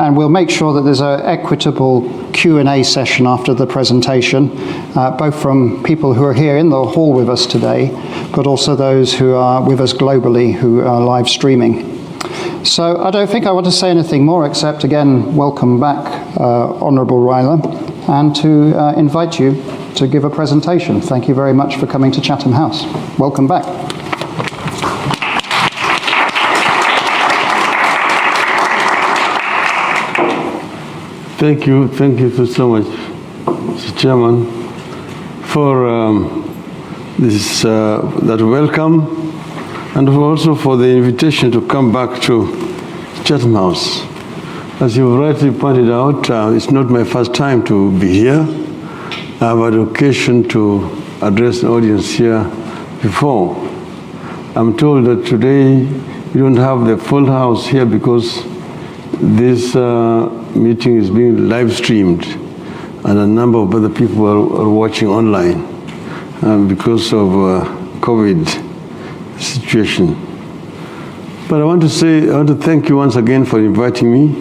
and we'll make sure that there's an equitable Q&A session after the presentation, both from people who are here in the hall with us today, but also those who are with us globally who are live streaming. So I don't think I want to say anything more except, again, welcome back, Honourable Raila, and to invite you to give a presentation. Thank you very much for coming to Chatham House. Welcome back. Thank you so much, Mr. Chairman, for this that welcome, and also for the invitation to come back to Chatham House. As you rightly pointed out, it's not my first time to be here. I've had occasion to address the audience here before. I'm told that today we don't have the full house here because this meeting is being live streamed and a number of other people are watching online because of COVID situation. But I want to thank you once again for inviting me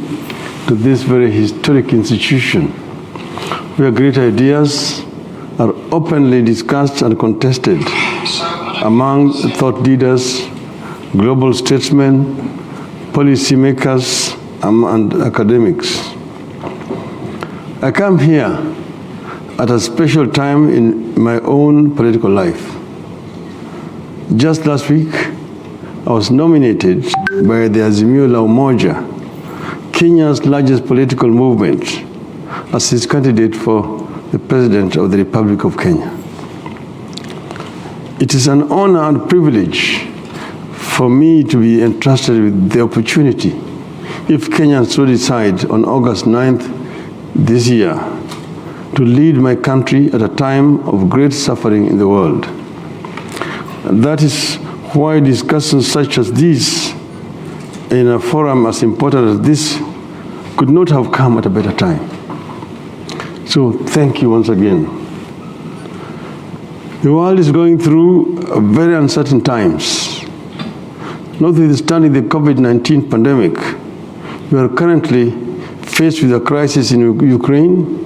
to this very historic institution where great ideas are openly discussed and contested among thought leaders, global statesmen, policymakers, and academics. I come here at a special time in my own political life. Just last week, I was nominated by the Azimio la Umoja, Kenya's largest political movement, as its candidate for the President of the Republic of Kenya. It is an honor and privilege for me to be entrusted with the opportunity, if Kenyans so decide, on August 9th this year, to lead my country at a time of great suffering in the world. And that is why discussions such as these in a forum as important as this could not have come at a better time. So thank you once again. The world is going through very uncertain times. Notwithstanding the COVID-19 pandemic, we are currently faced with a crisis in Ukraine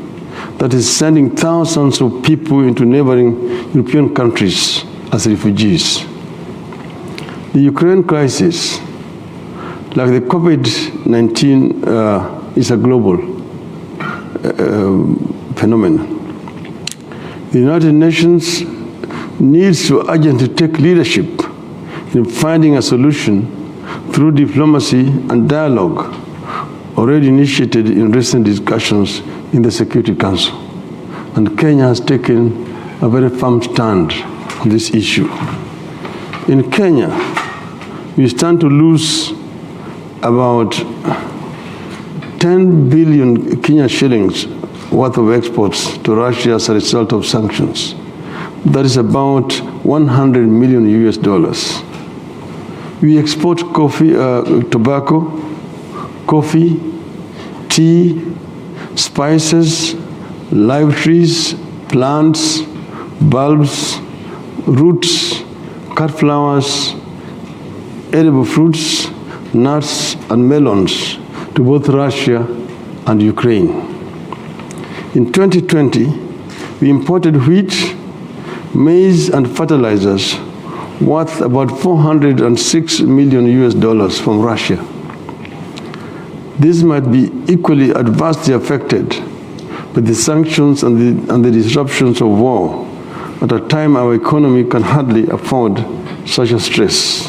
that is sending thousands of people into neighboring European countries as refugees. The Ukraine crisis, like the COVID-19, is a global phenomenon. The United Nations needs to urgently take leadership in finding a solution through diplomacy and dialogue already initiated in recent discussions in the Security Council. And Kenya has taken a very firm stand on this issue. In Kenya, we stand to lose about 10 billion Kenyan shillings worth of exports to Russia as a result of sanctions. That is about 100 million US dollars. We export coffee, tobacco, coffee, tea, spices, live trees, plants, bulbs, roots, cut flowers, edible fruits, nuts, and melons to both Russia and Ukraine. In 2020, we imported wheat, maize, and fertilizers worth about 406 million US dollars from Russia. This might be equally adversely affected by the sanctions and the disruptions of war at a time our economy can hardly afford such a stress.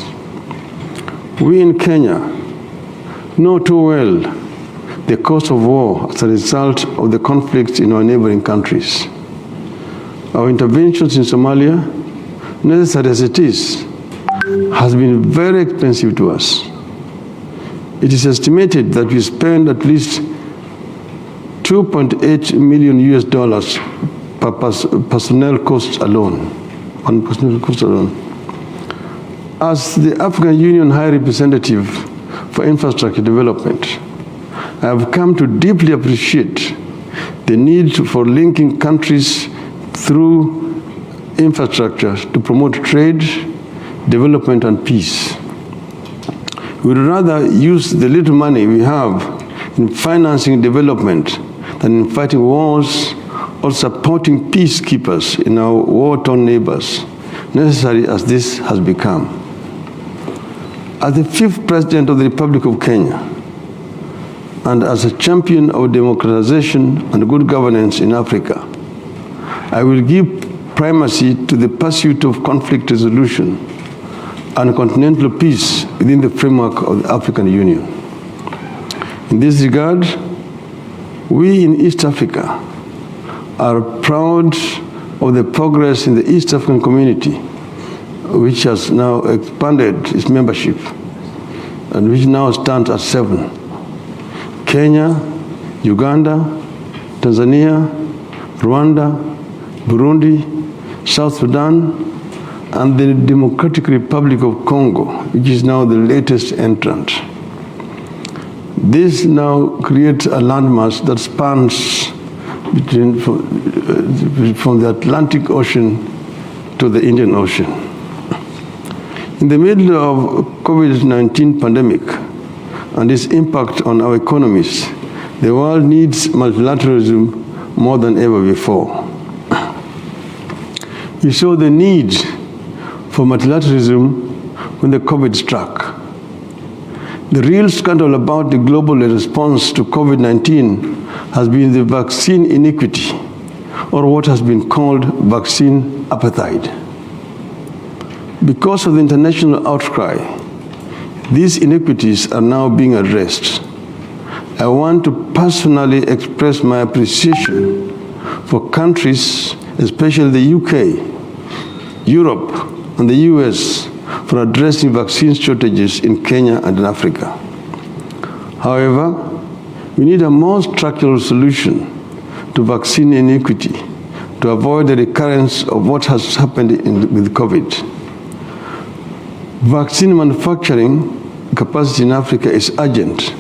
We in Kenya know too well the cost of war as a result of the conflicts in our neighboring countries. Our interventions in Somalia, necessary as it is, has been very expensive to us. It is estimated that we spend at least 2.8 million US dollars per personnel costs alone, on personnel costs alone. As the African Union High Representative for Infrastructure Development, I have come to deeply appreciate the need for linking countries through infrastructure to promote trade, development, and peace. We would rather use the little money we have in financing development than in fighting wars or supporting peacekeepers in our war-torn neighbors, necessary as this has become. As the 5th President of the Republic of Kenya, and as a champion of democratization and good governance in Africa, I will give primacy to the pursuit of conflict resolution and continental peace within the framework of the African Union. In this regard, we in East Africa are proud of the progress in the East African community, which has now expanded its membership and which now stands at 7. Kenya, Uganda, Tanzania, Rwanda, Burundi, South Sudan, and the Democratic Republic of Congo, which is now the latest entrant. This now creates a landmass that spans from the Atlantic Ocean to the Indian Ocean. In the middle of COVID-19 pandemic and its impact on our economies, the world needs multilateralism more than ever before. We saw the need for multilateralism when the COVID struck. The real scandal about the global response to COVID-19 has been the vaccine inequity, or what has been called vaccine apartheid. Because of the international outcry, these inequities are now being addressed. I want to personally express my appreciation for countries, especially the UK, Europe, and the US, for addressing vaccine shortages in Kenya and in Africa. However, we need a more structural solution to vaccine inequity to avoid the recurrence of what has happened with COVID. Vaccine manufacturing capacity in Africa is urgent,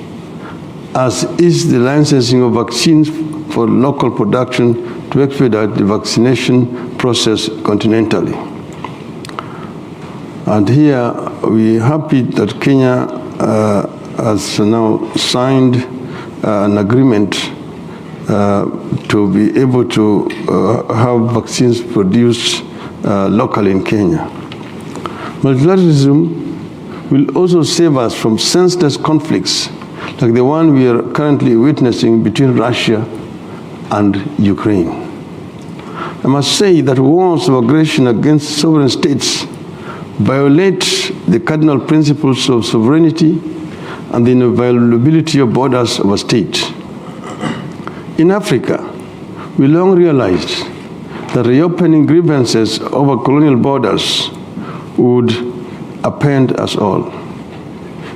as is the licensing of vaccines for local production to expedite the vaccination process continentally. And here we are happy that Kenya has now signed an agreement to be able to have vaccines produced locally in Kenya. Multilateralism will also save us from senseless conflicts like the one we are currently witnessing between Russia and Ukraine. I must say that wars of aggression against sovereign states violate the cardinal principles of sovereignty and the inviolability of borders of a state. In Africa, we long realized that reopening grievances over colonial borders would append us all.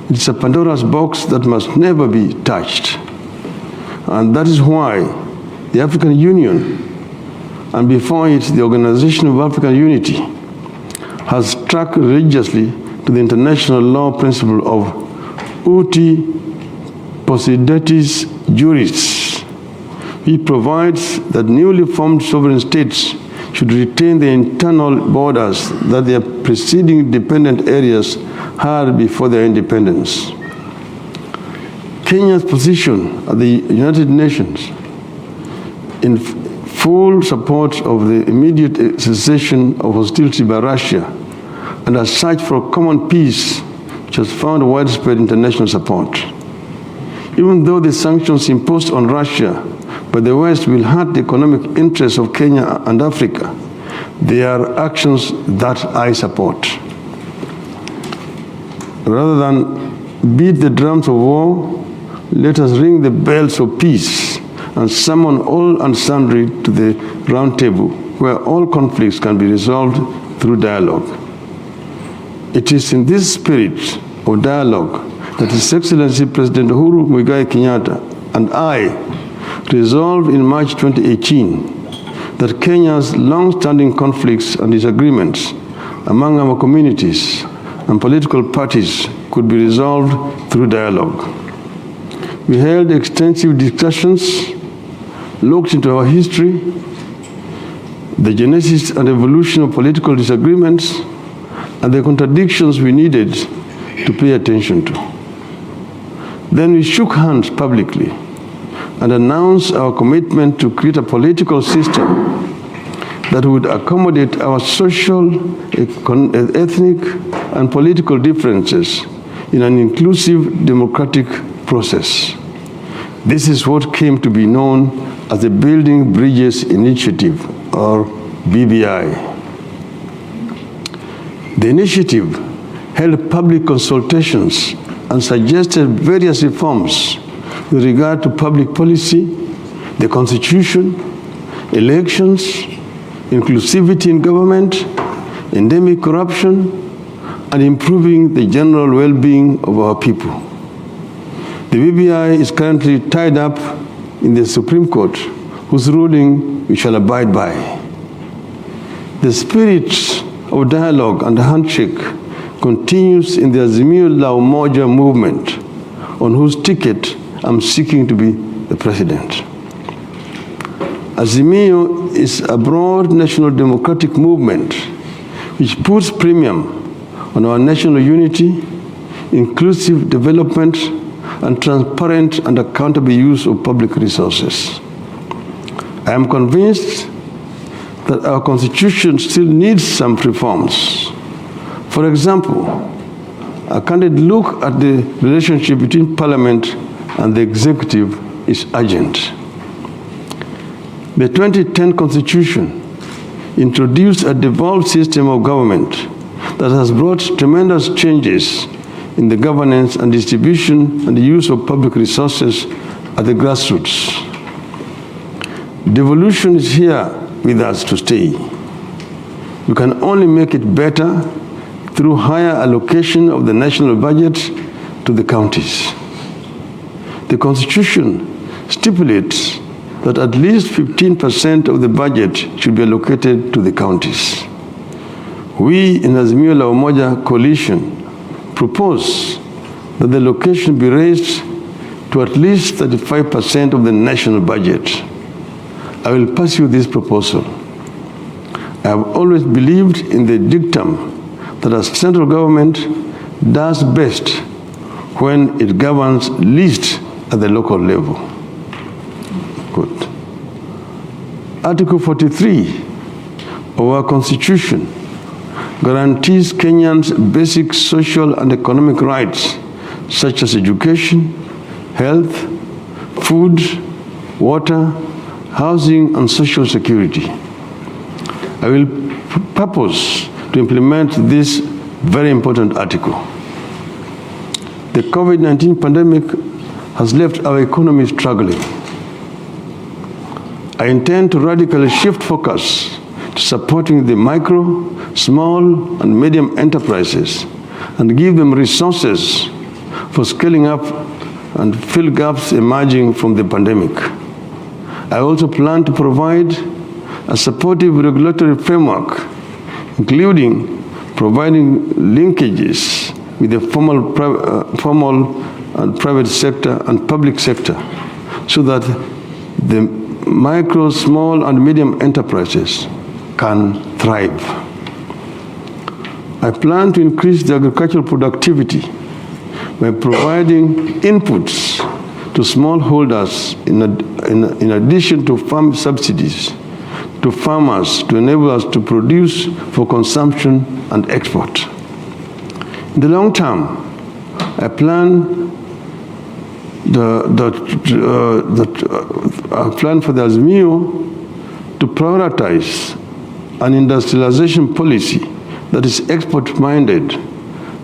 It's a Pandora's box that must never be touched. And that is why the African Union, and before it, the Organization of African Unity, has stuck religiously to the international law principle of uti possidetis juris. It provides that newly formed sovereign states should retain the internal borders that their preceding dependent areas had before their independence. Kenya's position at the United Nations in full support of the immediate cessation of hostility by Russia and a search for common peace, which has found widespread international support. Even though the sanctions imposed on Russia by the West will hurt the economic interests of Kenya and Africa, they are actions that I support. Rather than beat the drums of war, let us ring the bells of peace and summon all and sundry to the round table where all conflicts can be resolved through dialogue. It is in this spirit of dialogue that His Excellency President Uhuru Muigai Kenyatta and I resolved in March 2018 that Kenya's long-standing conflicts and disagreements among our communities and political parties could be resolved through dialogue. We held extensive discussions, looked into our history, the genesis and evolution of political disagreements, and the contradictions we needed to pay attention to. Then we shook hands publicly and announced our commitment to create a political system that would accommodate our social, ethnic, and political differences in an inclusive democratic process. This is what came to be known as the Building Bridges Initiative, or BBI. The initiative held public consultations and suggested various reforms with regard to public policy, the Constitution, elections, inclusivity in government, endemic corruption, and improving the general well-being of our people. The BBI is currently tied up in the Supreme Court, whose ruling we shall abide by. The spirit of dialogue and handshake continues in the Azimio la Umoja movement, on whose ticket I'm seeking to be the president. Azimio is a broad national democratic movement which puts premium on our national unity, inclusive development, and transparent and accountable use of public resources. I am convinced that our Constitution still needs some reforms. For example, a candid look at the relationship between Parliament and the Executive is urgent. The 2010 Constitution introduced a devolved system of government that has brought tremendous changes in the governance and distribution and the use of public resources at the grassroots. Devolution is here with us to stay. We can only make it better through higher allocation of the national budget to the counties. The Constitution stipulates that at least 15% of the budget should be allocated to the counties. We in Azimio la Umoja coalition propose that the allocation be raised to at least 35% of the national budget. I will pass you this proposal. I have always believed in the dictum that a central government does best when it governs least at the local level. Good. Article 43 of our Constitution guarantees Kenyans basic social and economic rights such as education, health, food, water, housing, and social security. I will purpose to implement this very important article. The COVID-19 pandemic has left our economy struggling. I intend to radically shift focus to supporting the micro, small, and medium enterprises and give them resources for scaling up and fill gaps emerging from the pandemic. I also plan to provide a supportive regulatory framework, including providing linkages with the formal and private sector and public sector so that the micro, small, and medium enterprises can thrive. I plan to increase the agricultural productivity by providing inputs to smallholders in addition to farm subsidies to farmers to enable us to produce for consumption and export. In the long term, I plan for the Azimio to prioritize an industrialization policy that is export-minded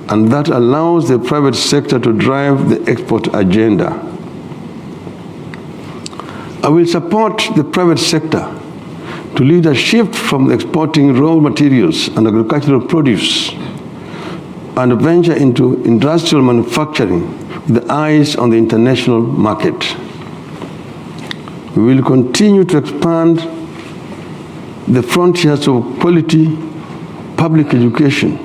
and that allows the private sector to drive the export agenda. I will support the private sector to lead a shift from exporting raw materials and agricultural produce and venture into industrial manufacturing with eyes on the international market. We will continue to expand the frontiers of quality public education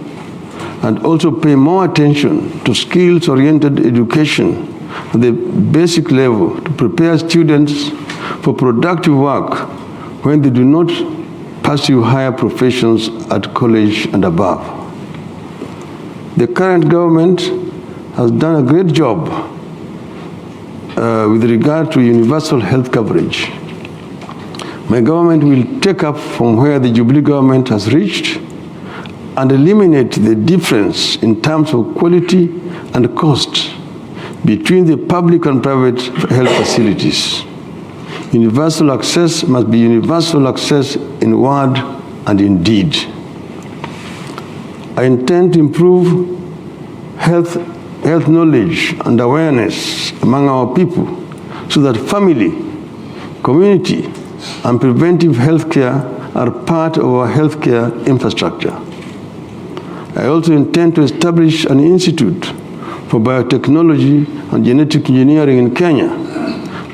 and also pay more attention to skills-oriented education at the basic level to prepare students for productive work when they do not pursue higher professions at college and above. The current government has done a great job with regard to universal health coverage. My government will take up from where the Jubilee government has reached and eliminate the difference in terms of quality and cost between the public and private health facilities. Universal access must be universal access in word and in deed. I intend to improve health knowledge and awareness among our people so that family, community, and preventive health care are part of our healthcare infrastructure. I also intend to establish an institute for biotechnology and genetic engineering in Kenya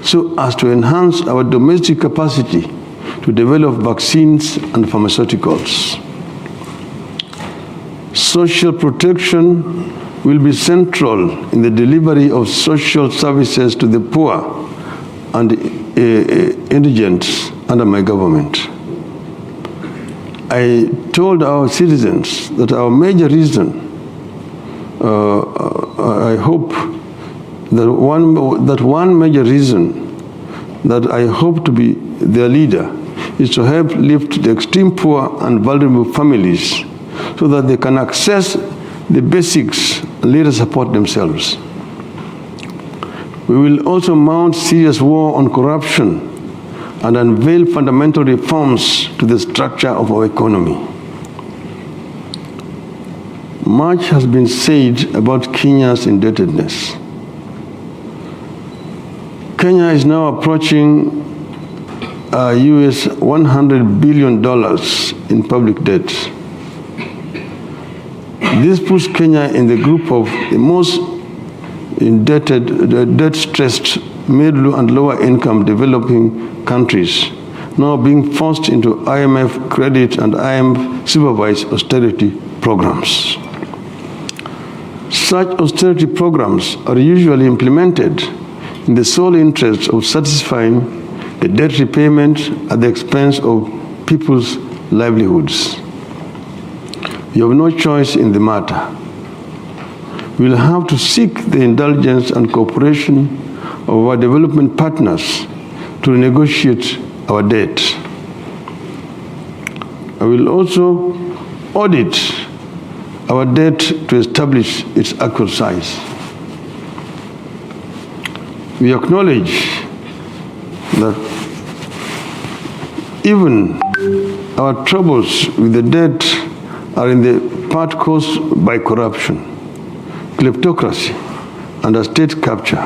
so as to enhance our domestic capacity to develop vaccines and pharmaceuticals. Social protection will be central in the delivery of social services to the poor and indigent under my government. I told our citizens that our major reason, I hope that one major reason that I hope to be their leader is to help lift the extreme poor and vulnerable families so that they can access the basics and later support themselves. We will also mount serious war on corruption and unveil fundamental reforms to the structure of our economy. Much has been said about Kenya's indebtedness. Kenya is now approaching US $100 billion in public debt. This puts Kenya in the group of the most indebted, debt-stressed middle and lower income developing countries, now being forced into IMF credit and IMF supervised austerity programs. Such austerity programs are usually implemented in the sole interest of satisfying the debt repayment at the expense of people's livelihoods. You have no choice in the matter. We will have to seek the indulgence and cooperation of our development partners to renegotiate our debt. I will also audit our debt to establish its actual size. We acknowledge that even our troubles with the debt are in the part caused by corruption, kleptocracy, and a state capture.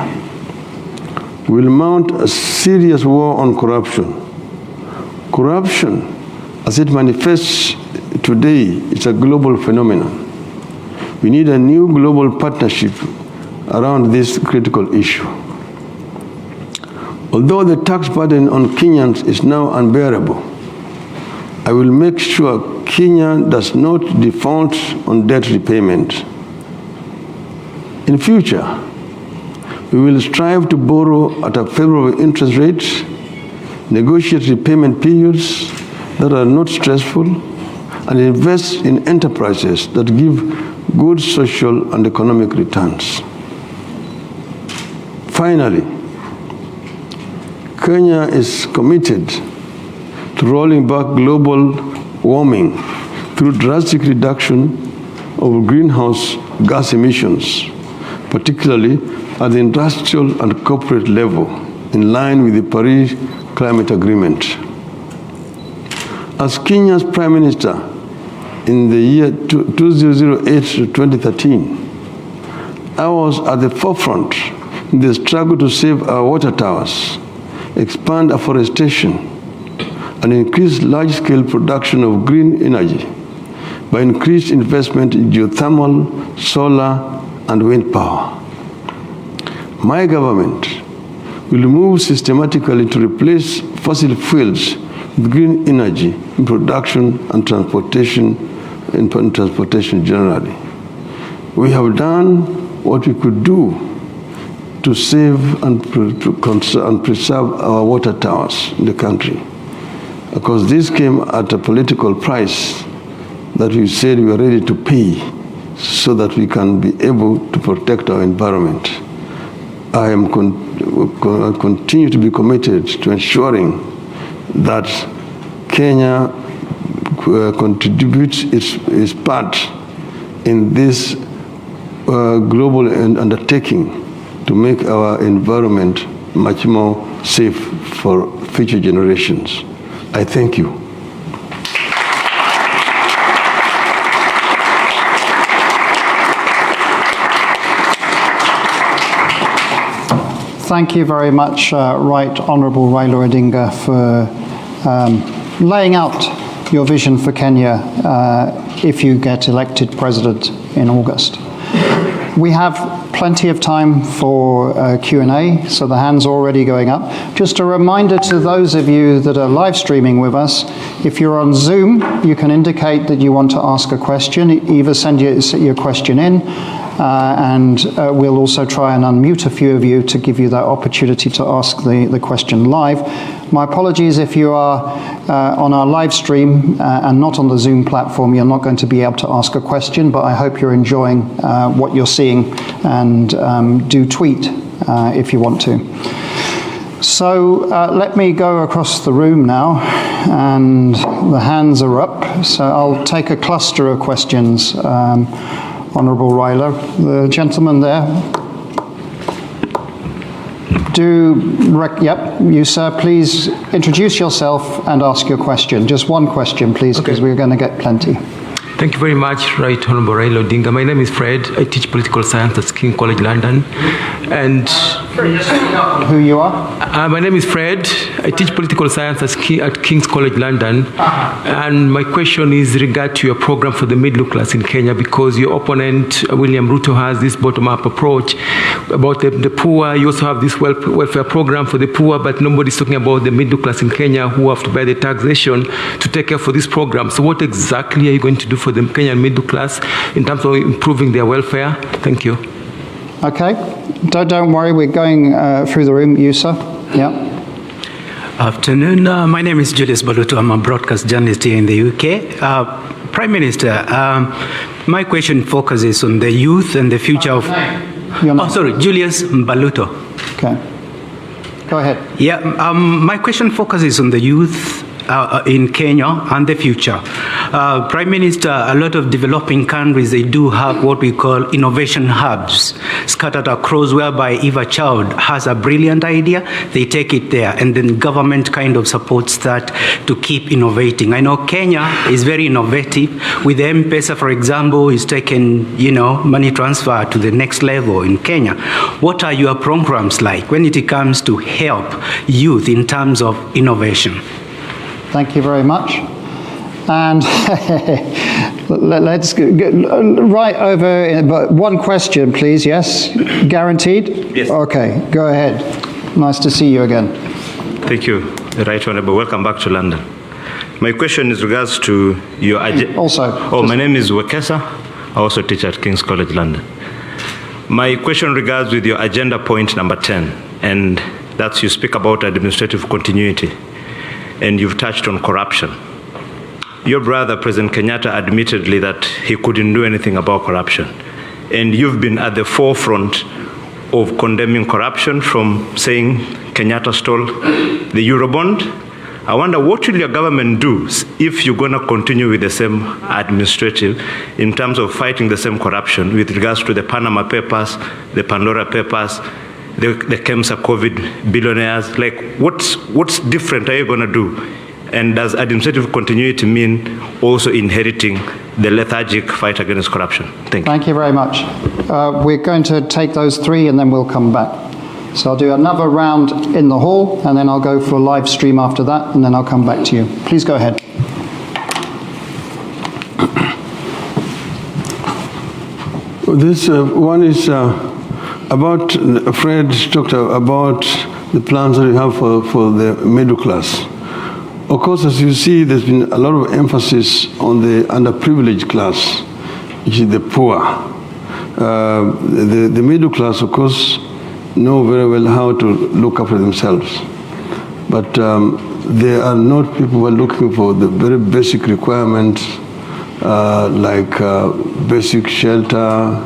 We will mount a serious war on corruption. Corruption, as it manifests today, is a global phenomenon. We need a new global partnership around this critical issue. Although the tax burden on Kenyans is now unbearable, I will make sure Kenya does not default on debt repayment. In future, we will strive to borrow at a favorable interest rate, negotiate repayment periods that are not stressful, and invest in enterprises that give good social and economic returns. Finally, Kenya is committed to rolling back global warming through drastic reduction of greenhouse gas emissions, particularly at the industrial and corporate level, in line with the Paris Climate Agreement. As Kenya's Prime Minister in the year 2008 to 2013, I was at the forefront in the struggle to save our water towers, expand afforestation, and increase large-scale production of green energy by increased investment in geothermal, solar, and wind power. My government will move systematically to replace fossil fuels with green energy in production and transportation, generally. We have done what we could do to save and preserve our water towers in the country. Because this came at a political price that we said we are ready to pay so that we can be able to protect our environment. I am continue to be committed to ensuring that Kenya contributes its part in this global undertaking to make our environment much more safe for future generations. I thank you. Thank you very much, Right Honourable Raila Odinga, for laying out your vision for Kenya if you get elected president in August. We have plenty of time for Q&A, so the hand's already going up. Just a reminder to those of you that are live streaming with us, if you're on Zoom, you can indicate that you want to ask a question. Either send your question in, and we'll also try and unmute a few of you to give you that opportunity to ask the question live. My apologies if you are on our live stream and not on the Zoom platform, you're not going to be able to ask a question, but I hope you're enjoying what you're seeing, and do tweet if you want to. So let me go across the room now, and the hands are up, so I'll take a cluster of questions. Honourable Raila, the gentleman there. Yep, you sir, please introduce yourself and ask your question. Just one question, please, because we're going to get plenty. Thank you very much, Right Honourable Raila Odinga. My name is Fred. I teach political science at King's College London. And who you are? My name is Fred. I teach political science at King's College London. And my question is regard to your program for the middle class in Kenya, because your opponent, William Ruto, has this bottom-up approach about the poor. You also have this welfare program for the poor, but nobody's talking about the middle class in Kenya who have to pay the taxation to take care for this program. So what exactly are you going to do for the Kenyan middle class in terms of improving their welfare? Thank you. Okay, don't worry, we're going through the room. You, sir? Yeah. Afternoon. My name is Julius Baluto. I'm a broadcast journalist here in the UK. Prime Minister, my question focuses on the youth and the future of... Julius Baluto. Okay. Go ahead. Yeah, my question focuses on the youth in Kenya and the future. Prime Minister, a lot of developing countries, they do have what we call innovation hubs scattered across, whereby if a child has a brilliant idea, they take it there, and then government kind of supports that to keep innovating. I know Kenya is very innovative. With M-Pesa, for example, is taking, money transfer to the next level in Kenya. What are your programs like when it comes to help youth in terms of innovation? Thank you very much. And let's go right over, but one question, please. Yes? Guaranteed? Yes. Okay, go ahead. Nice to see you again. Thank you, Right Honourable. Welcome back to London. My question is regards to your agenda. My name is Wekesa. I also teach at King's College London. My question regards with your agenda point number 10, and that's you speak about administrative continuity, and you've touched on corruption. Your brother, President Kenyatta, admittedly that he couldn't do anything about corruption. And you've been at the forefront of condemning corruption, from saying Kenyatta stole the Eurobond. I wonder, what will your government do if you're going to continue with the same administrative in terms of fighting the same corruption with regards to the Panama Papers, the Pandora Papers, the KEMSA COVID billionaires? Like, what's different are you going to do? And does administrative continuity mean also inheriting the lethargic fight against corruption? Thank you. Thank you very much. We're going to take those three and then we'll come back. So I'll do another round in the hall, and then I'll go for a live stream after that, and then I'll come back to you. Please go ahead. This one is about, Fred talked about the plans that we have for the middle class. Of course, as you see, there's been a lot of emphasis on the underprivileged class, which is the poor. The middle class, of course, know very well how to look after themselves. But they are not people who are looking for the very basic requirements like basic shelter,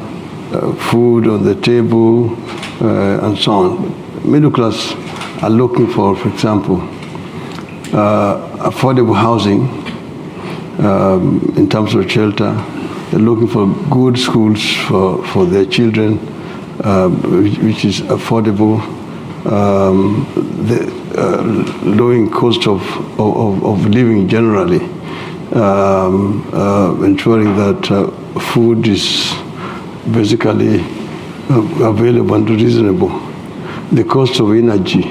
food on the table, and so on. middle class are looking for example, affordable housing in terms of shelter. They're looking for good schools for their children, which is affordable, the lowering cost of living generally, ensuring that food is basically available and reasonable. The cost of energy,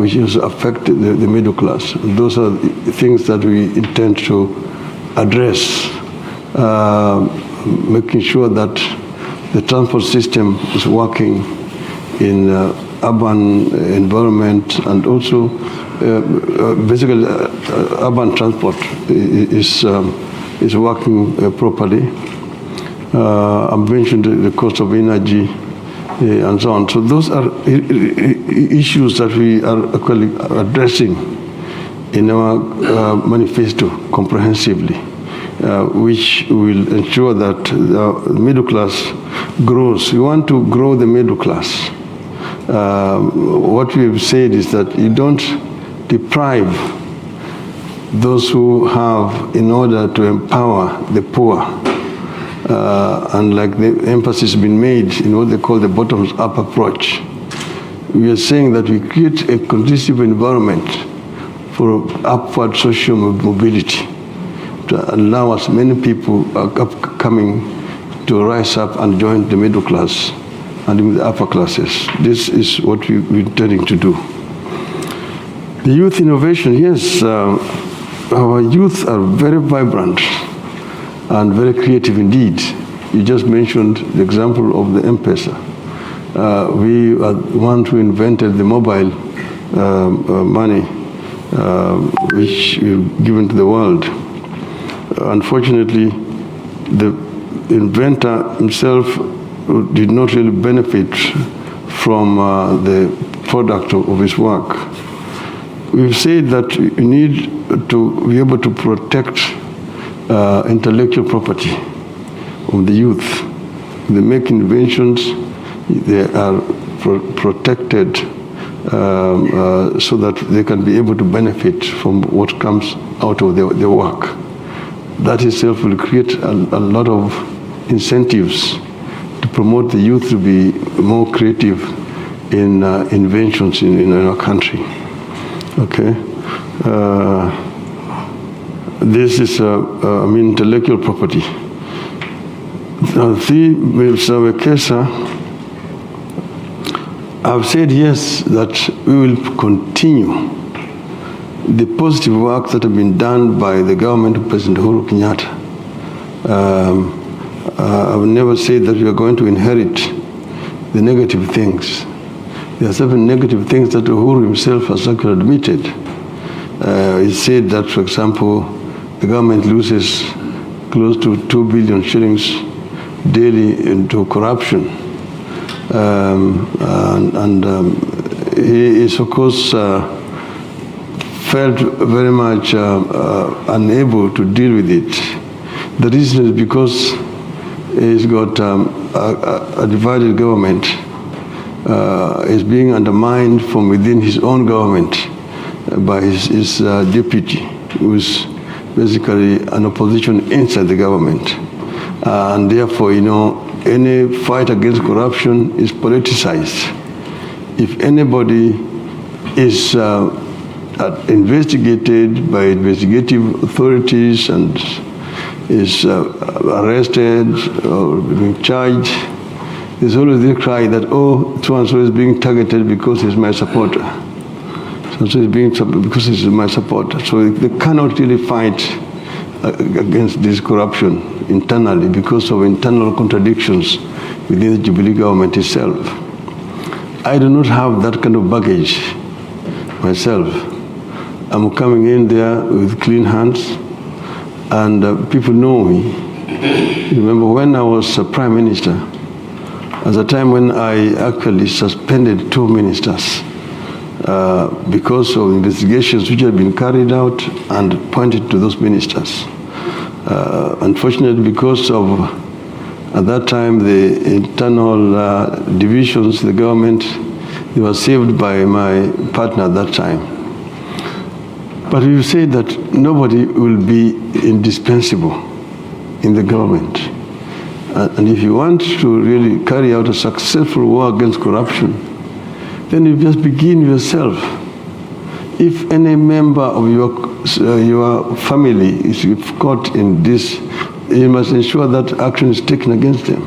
which has affected the middle class. Those are the things that we intend to address, making sure that the transport system is working in urban environment, and also basically urban transport is working properly. I mentioned the cost of energy and so on. So those are issues that we are actually addressing in our manifesto comprehensively, which will ensure that the middle class grows. We want to grow the middle class. What we've said is that you don't deprive those who have in order to empower the poor. And like the emphasis has been made in what they call the bottoms-up approach. We are saying that we create a conducive environment for upward social mobility to allow as many people coming to rise up and join the middle class and the upper classes. This is what we're intending to do. The youth innovation, yes, our youth are very vibrant and very creative indeed. You just mentioned the example of the M-Pesa. We are the ones who invented the mobile money, which we've given to the world. Unfortunately, the inventor himself did not really benefit from the product of his work. We've said that you need to be able to protect intellectual property of the youth. They make inventions, they are protected so that they can be able to benefit from what comes out of their work. That itself will create a lot of incentives to promote the youth to be more creative in inventions in our country. Okay. This is, intellectual property. Mr. Wekesa, I've said yes, that we will continue the positive work that have been done by the government of President Uhuru Kenyatta. I would never say that we are going to inherit the negative things. There are certain negative things that Uhuru himself has actually admitted. He said that, for example, the government loses close to 2 billion shillings daily into corruption. He is, of course, felt very much unable to deal with it. The reason is because he's got a divided government. Is being undermined from within his own government by his deputy, who is basically an opposition inside the government. And therefore, any fight against corruption is politicized. If anybody is investigated by investigative authorities and is arrested or being charged, there's always the cry that, oh, so-and-so is being targeted because he's my supporter. So-and-so is being because he's my supporter. So they cannot really fight against this corruption internally because of internal contradictions within the Jubilee government itself. I do not have that kind of baggage myself. I'm coming in there with clean hands, and people know me. Remember when I was Prime Minister, at the time when I actually suspended 2 ministers because of investigations which had been carried out and pointed to those ministers. Unfortunately, because of, at that time, the internal divisions, the government, They were saved by my partner at that time. But you say that nobody will be indispensable in the government. And if you want to really carry out a successful war against corruption, then you just begin yourself. If any member of your family is caught in this, you must ensure that action is taken against them.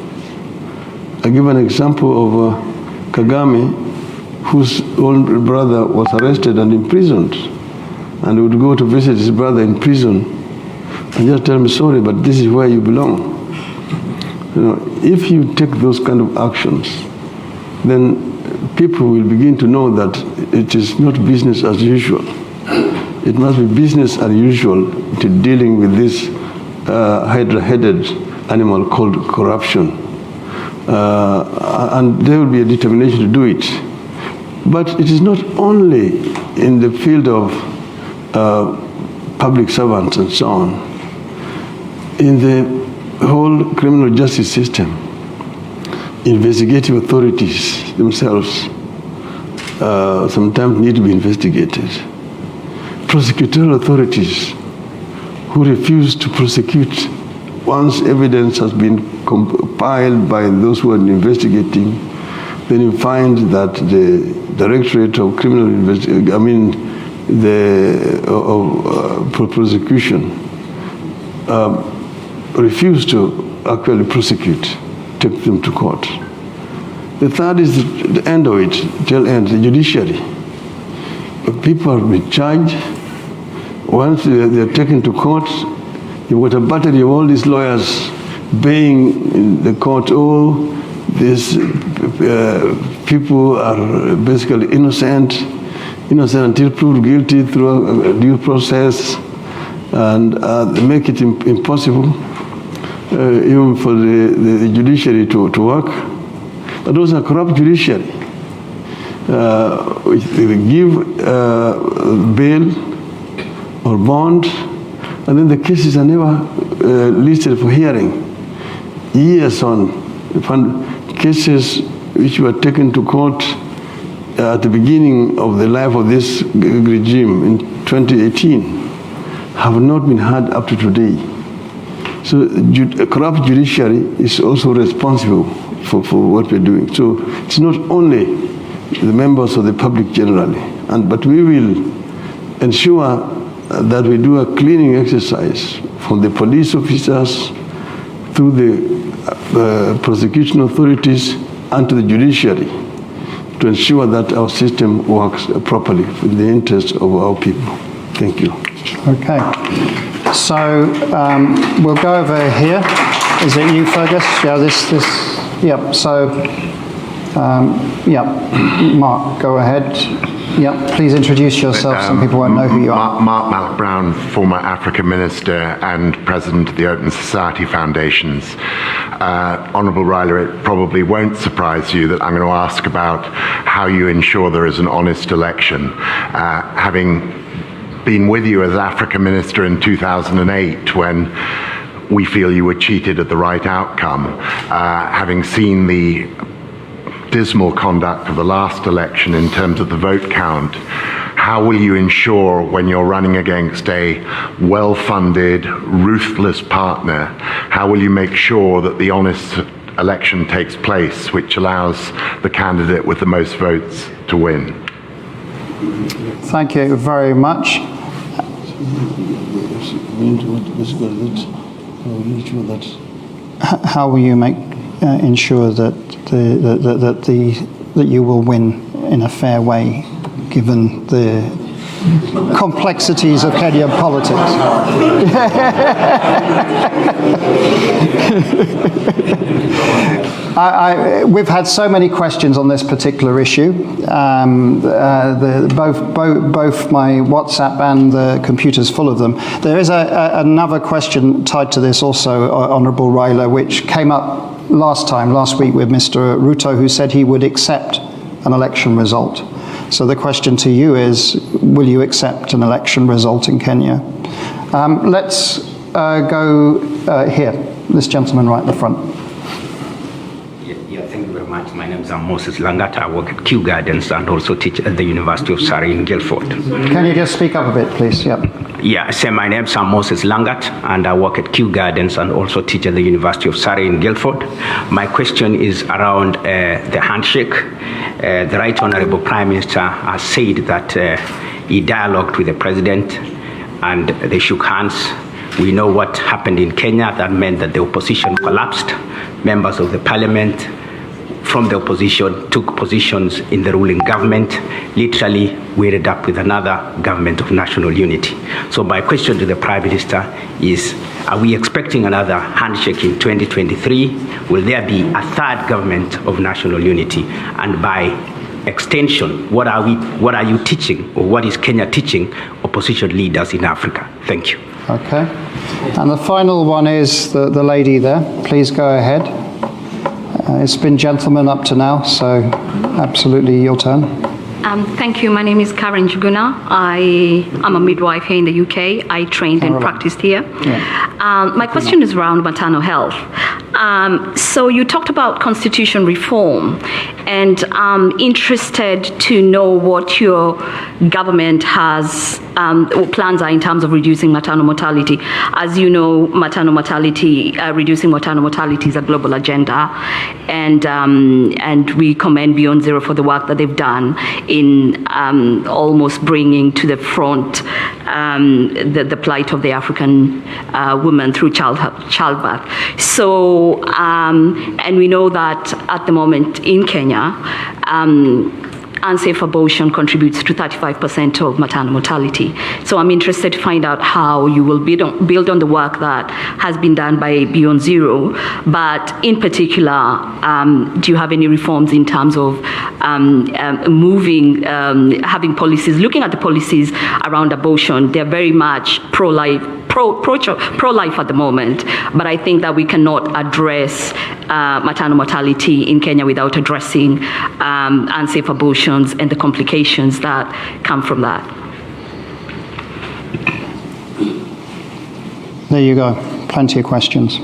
I give an example of Kagame, whose own brother was arrested and imprisoned, and he would go to visit his brother in prison and just tell him, sorry, but this is where you belong. You know, if you take those kind of actions, then people will begin to know that it is not business as usual. It must be business as usual to dealing with this hydra-headed animal called corruption. And there will be a determination to do it. But it is not only in the field of public servants and so on. In the whole criminal justice system, investigative authorities themselves sometimes need to be investigated. Prosecutorial authorities who refuse to prosecute once evidence has been compiled by those who are investigating, then you find that the Directorate of Criminal Investigation, prosecution refuse to actually prosecute, take them to court. The third is the end of it, till end, the judiciary. People are being charged. Once they're taken to court, you've got a battery of all these lawyers baying in the court, oh, these people are basically innocent until proved guilty through a due process, and they make it impossible even for the judiciary to work. But those are corrupt judiciary. They give bail or bond, and then the cases are never listed for hearing. Years on, cases which were taken to court at the beginning of the life of this regime in 2018 have not been heard up to today. So a corrupt judiciary is also responsible for what we're doing. So it's not only the members of the public generally, but we will ensure that we do a cleaning exercise from the police officers through the prosecution authorities and to the judiciary to ensure that our system works properly in the interest of our people. Thank you. Okay. So we'll go over here. Is it you, Fergus? Yeah, this. Yep. So, Mark, go ahead. Yep. Please introduce yourself. Some people won't know who you are. Mark Malloch-Brown, former Africa Minister and President of the Open Society Foundations. Honourable Raila, it probably won't surprise you that I'm going to ask about how you ensure there is an honest election. Having been with you as Africa Minister in 2008 when we feel you were cheated at the right outcome, having seen the dismal conduct of the last election in terms of the vote count, how will you ensure when you're running against a well-funded, ruthless partner, how will you make sure that the honest election takes place, which allows the candidate with the most votes to win? Thank you very much. How will you ensure that you will win in a fair way, given the complexities of Kenyan politics? We've had so many questions on this particular issue. Both my WhatsApp and the computer's full of them. There is another question tied to this also, Honourable Raila, which came up last week with Mr. Ruto, who said he would accept an election result. So the question to you is, will you accept an election result in Kenya? Let's go here. This gentleman right at the front. Yeah, thank you very much. My name is Moses Langat. I work at Kew Gardens and also teach at the University of Surrey in Guildford. Can you just speak up a bit, please? Yep. Yeah, so my name is Moses Langat, and I work at Kew Gardens and also teach at the University of Surrey in Guildford. My question is around the handshake. The Right Honourable Prime Minister has said that he dialogued with the President and they shook hands. We know what happened in Kenya. That meant that the opposition collapsed. Members of the Parliament from the opposition took positions in the ruling government. Literally, we ended up with another government of national unity. So my question to the Prime Minister is, are we expecting another handshake in 2023? Will there be a third government of national unity? And by extension, what are you teaching, or what is Kenya teaching opposition leaders in Africa? Thank you. Okay. And the final one is the lady there. Please go ahead. It's been gentlemen up to now, so absolutely your turn. Thank you. My name is Karen Juguna. I am a midwife here in the UK. I trained and practiced here. Yeah. My question is around maternal health. So you talked about constitution reform, and I'm interested to know what your government has or plans are in terms of reducing maternal mortality. As you know, maternal mortality, reducing maternal mortality is a global agenda, and we commend Beyond Zero for the work that they've done in almost bringing to the front the plight of the African woman through childbirth. So, and we know that at the moment in Kenya, unsafe abortion contributes to 35% of maternal mortality. So I'm interested to find out how you will build on the work that has been done by Beyond Zero, but in particular, do you have any reforms in terms of having policies, looking at the policies around abortion? They're very much pro-life at the moment, but I think that we cannot address maternal mortality in Kenya without addressing unsafe abortions and the complications that come from that. There you go. Plenty of questions.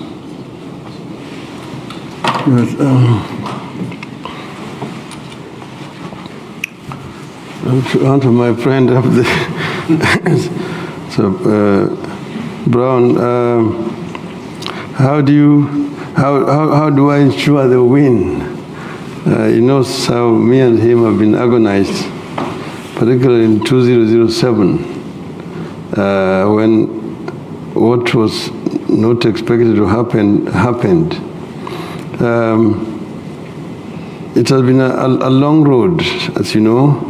Yes, to answer my friend up there. So, Brown, how do I ensure the win? You know how me and him have been agonized, particularly in 2007, when what was not expected to happen happened. It has been a long road, as you know.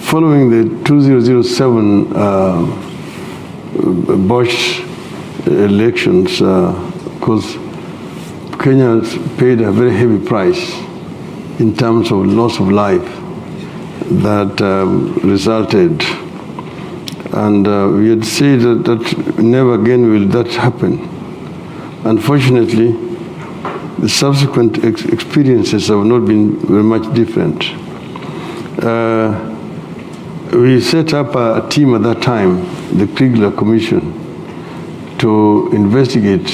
Following the 2007 Bush elections, because Kenya has paid a very heavy price in terms of loss of life that resulted. And we had said that never again will that happen. Unfortunately, the subsequent experiences have not been very much different. We set up a team at that time, the Kriegler Commission, to investigate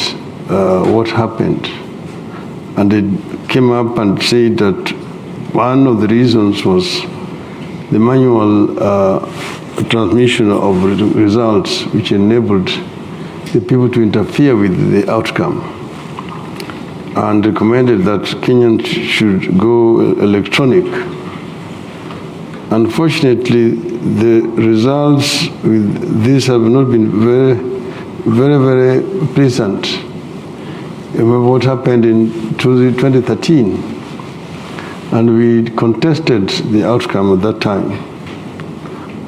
what happened. And they came up and said that one of the reasons was the manual transmission of results, which enabled the people to interfere with the outcome, and recommended that Kenyans should go electronic. Unfortunately, the results with this have not been very pleasant. Remember what happened in 2013, and we contested the outcome at that time.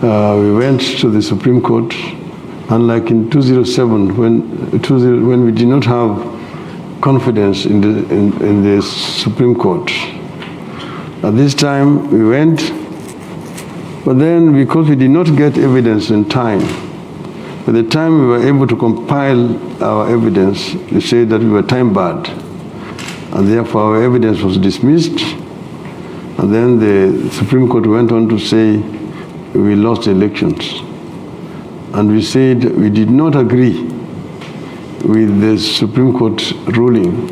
We went to the Supreme Court, unlike in 2007, when we did not have confidence in the Supreme Court. At this time, we went, but then because we did not get evidence in time, by the time we were able to compile our evidence, they said that we were time-barred, and therefore our evidence was dismissed. And then the Supreme Court went on to say we lost the elections. And we said we did not agree with the Supreme Court ruling,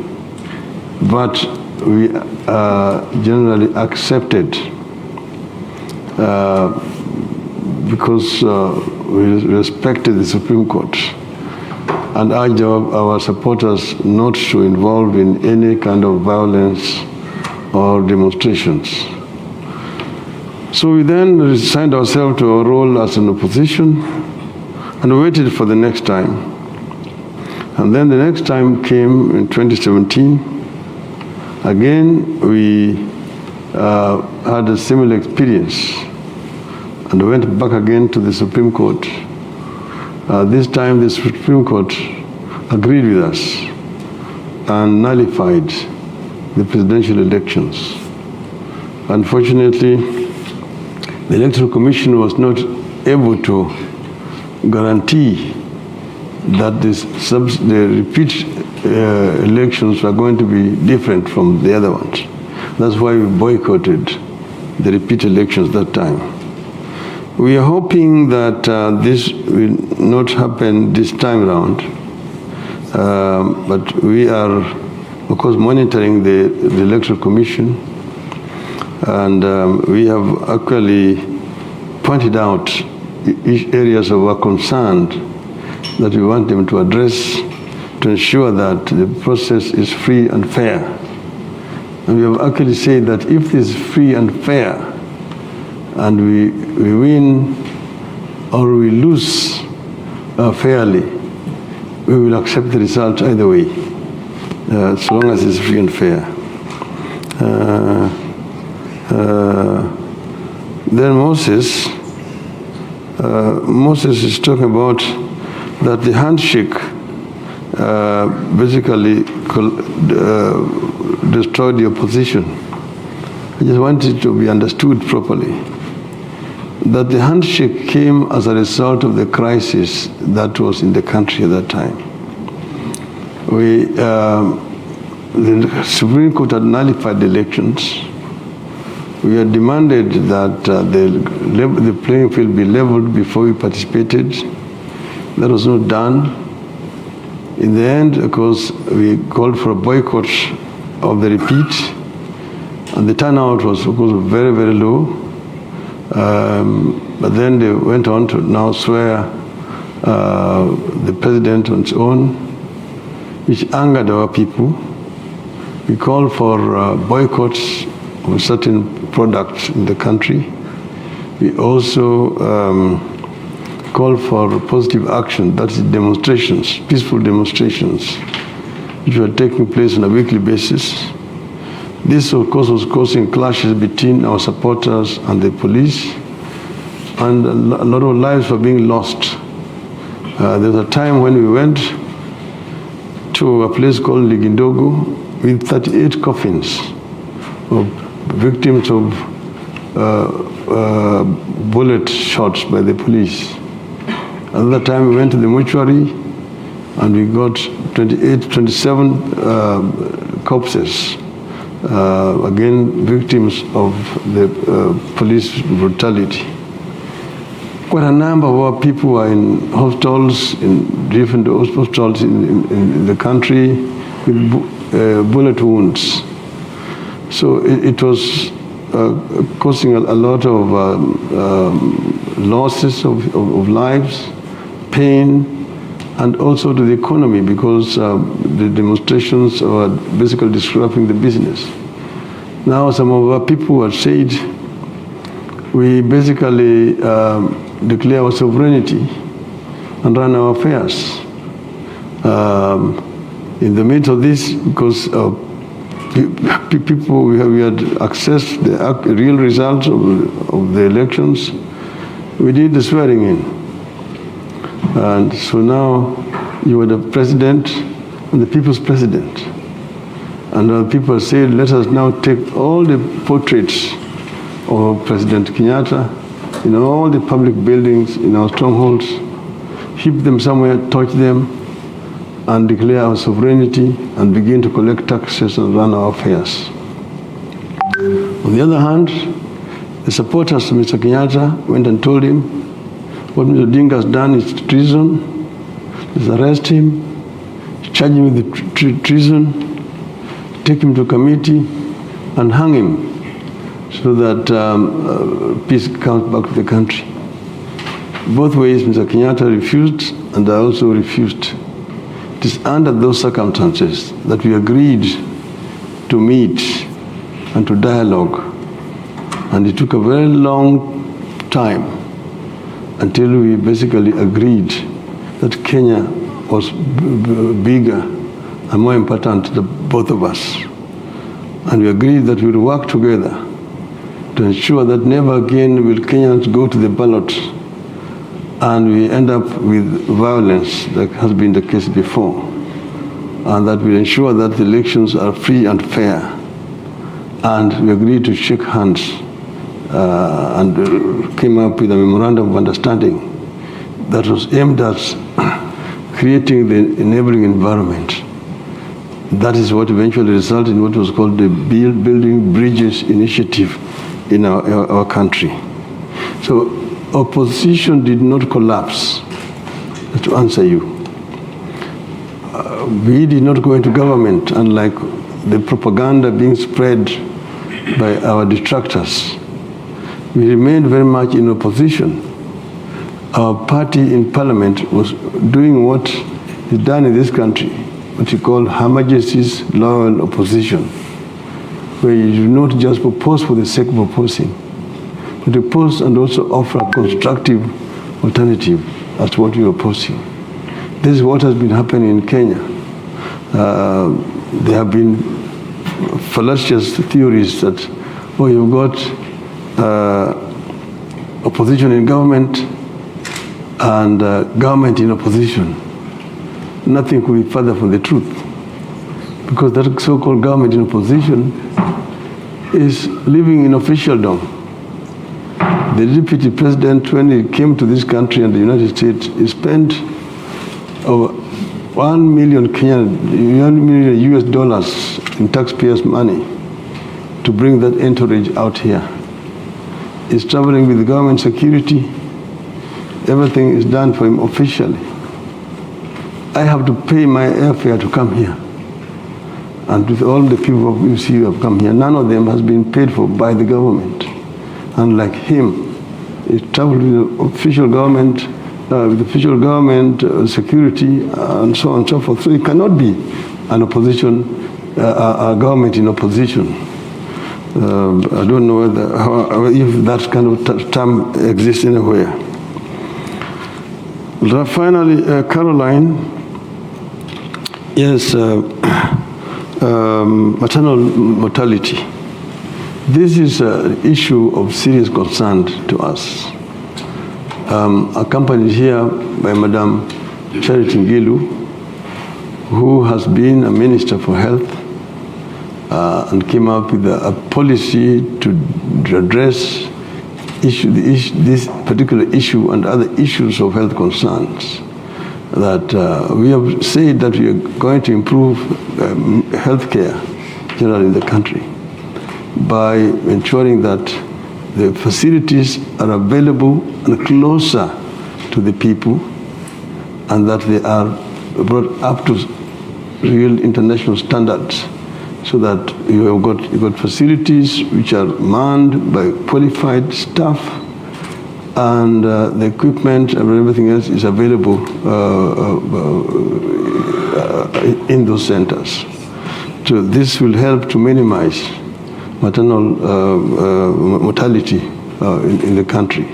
but we generally accepted because we respected the Supreme Court and urged our supporters not to involve in any kind of violence or demonstrations. So we then resigned ourselves to our role as an opposition and waited for the next time. And then the next time came in 2017. Again, we had a similar experience and went back again to the Supreme Court. This time the Supreme Court agreed with us and nullified the presidential elections. Unfortunately, the Electoral Commission was not able to guarantee that the repeat elections were going to be different from the other ones. That's why we boycotted the repeat elections that time. We are hoping that this will not happen this time around, but we are, of course, monitoring the Electoral Commission, and we have actually pointed out each areas of our concern that we want them to address to ensure that the process is free and fair. And we have actually said that if this is free and fair, and we win or we lose fairly, we will accept the result either way, as long as it's free and fair. Then Moses is talking about that the handshake basically destroyed the opposition. I just want it to be understood properly that the handshake came as a result of the crisis that was in the country at that time. The Supreme Court had nullified the elections. We had demanded that the playing field be leveled before we participated. That was not done. In the end, of course, we called for a boycott of the repeat, and the turnout was, of course, very, very low. But then they went on to now swear the president on its own, which angered our people. We called for boycotts of certain products in the country. We also called for positive action, that is demonstrations, peaceful demonstrations, which were taking place on a weekly basis. This, of course, was causing clashes between our supporters and the police, and a lot of lives were being lost. There was a time when we went to a place called Ligindogo with 38 coffins of victims of bullet shots by the police. Another time we went to the mortuary and we got 27 corpses, again victims of the police brutality. Quite a number of our people were in hospitals, in different hospitals in the country with bullet wounds. So it was causing a lot of losses of lives, pain, and also to the economy, because the demonstrations were basically disrupting the business. Now some of our people have said, we basically declare our sovereignty and run our affairs. In the midst of this, because people, we had accessed the real results of the elections, we did the swearing in. And so now you are the president and the people's president. And people said, let us now take all the portraits of President Kenyatta in all the public buildings, in our strongholds, keep them somewhere, touch them, and declare our sovereignty and begin to collect taxes and run our affairs. On the other hand, the supporters of Mr. Kenyatta went and told him, what Mr. Odinga has done is treason. Let's arrest him, charge him with treason, take him to committee, and hung him so that peace comes back to the country. Both ways, Mr. Kenyatta refused, and I also refused. It is under those circumstances that we agreed to meet and to dialogue. And it took a very long time until we basically agreed that Kenya was bigger and more important than both of us. And we agreed that we would work together to ensure that never again will Kenyans go to the ballot and we end up with violence that has been the case before. And that will ensure that the elections are free and fair. And we agreed to shake hands and came up with a memorandum of understanding that was aimed at creating the enabling environment. That is what eventually resulted in what was called the Building Bridges Initiative in our country. So opposition did not collapse, to answer you. We did not go into government, unlike the propaganda being spread by our detractors. We remained very much in opposition. Our party in parliament was doing what is done in this country, what you call Her Majesty's loyal opposition, where you do not just propose for the sake of proposing, but propose and also offer a constructive alternative as to what you are opposing. This is what has been happening in Kenya. There have been fallacious theories that, oh, you've got opposition in government and government in opposition. Nothing could be further from the truth, because that so-called government in opposition is living in officialdom. The deputy president, when he came to this country and the United States, he spent over $1 million US dollars in taxpayers' money to bring that entourage out here. He's traveling with government security. Everything is done for him officially. I have to pay my airfare to come here. And with all the people you see who have come here, none of them has been paid for by the government. Unlike him, he traveled with the official government, security, and so on and so forth. So it cannot be an opposition, a government in opposition. I don't know if that kind of term exists anywhere. Finally, Caroline, yes, maternal mortality. This is an issue of serious concern to us. Accompanied here by Madam Charity Ngilu, who has been a Minister for Health and came up with a policy to address this particular issue and other issues of health concerns. That we have said that we are going to improve health care generally in the country by ensuring that the facilities are available and closer to the people, and that they are brought up to real international standards, so that you have got facilities which are manned by qualified staff, and the equipment and everything else is available in those centers. So this will help to minimize maternal mortality in the country.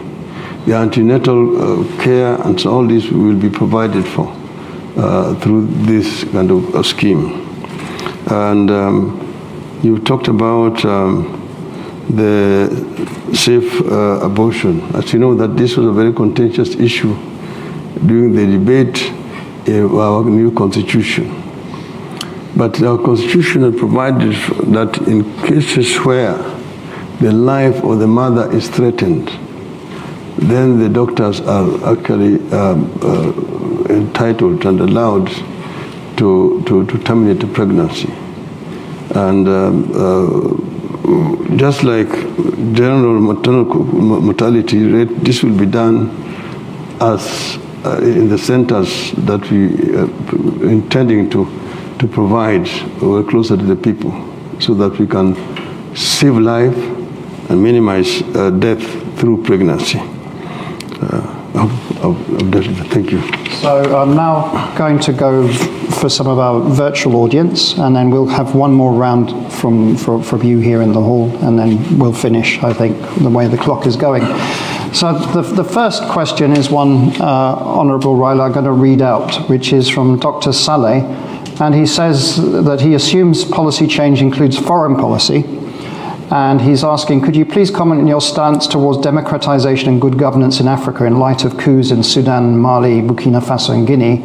The antenatal care and so all this will be provided for through this kind of scheme. And you talked about the safe abortion. As you know, that this was a very contentious issue during the debate of our new constitution. But our constitution has provided that in cases where the life of the mother is threatened, then the doctors are actually entitled and allowed to terminate the pregnancy. And just like general maternal mortality rate, this will be done as in the centers that we are intending to provide. We're closer to the people, so that we can save life, and minimize death through pregnancy. Thank you. So I'm now going to go for some of our virtual audience, and then we'll have one more round from you here in the hall, and then we'll finish, I think, the way the clock is going. So the first question is one, Honourable Raila, I'm going to read out, which is from Dr. Saleh, and he says that he assumes policy change includes foreign policy, and he's asking, could you please comment on your stance towards democratization and good governance in Africa in light of coups in Sudan, Mali, Burkina Faso and Guinea?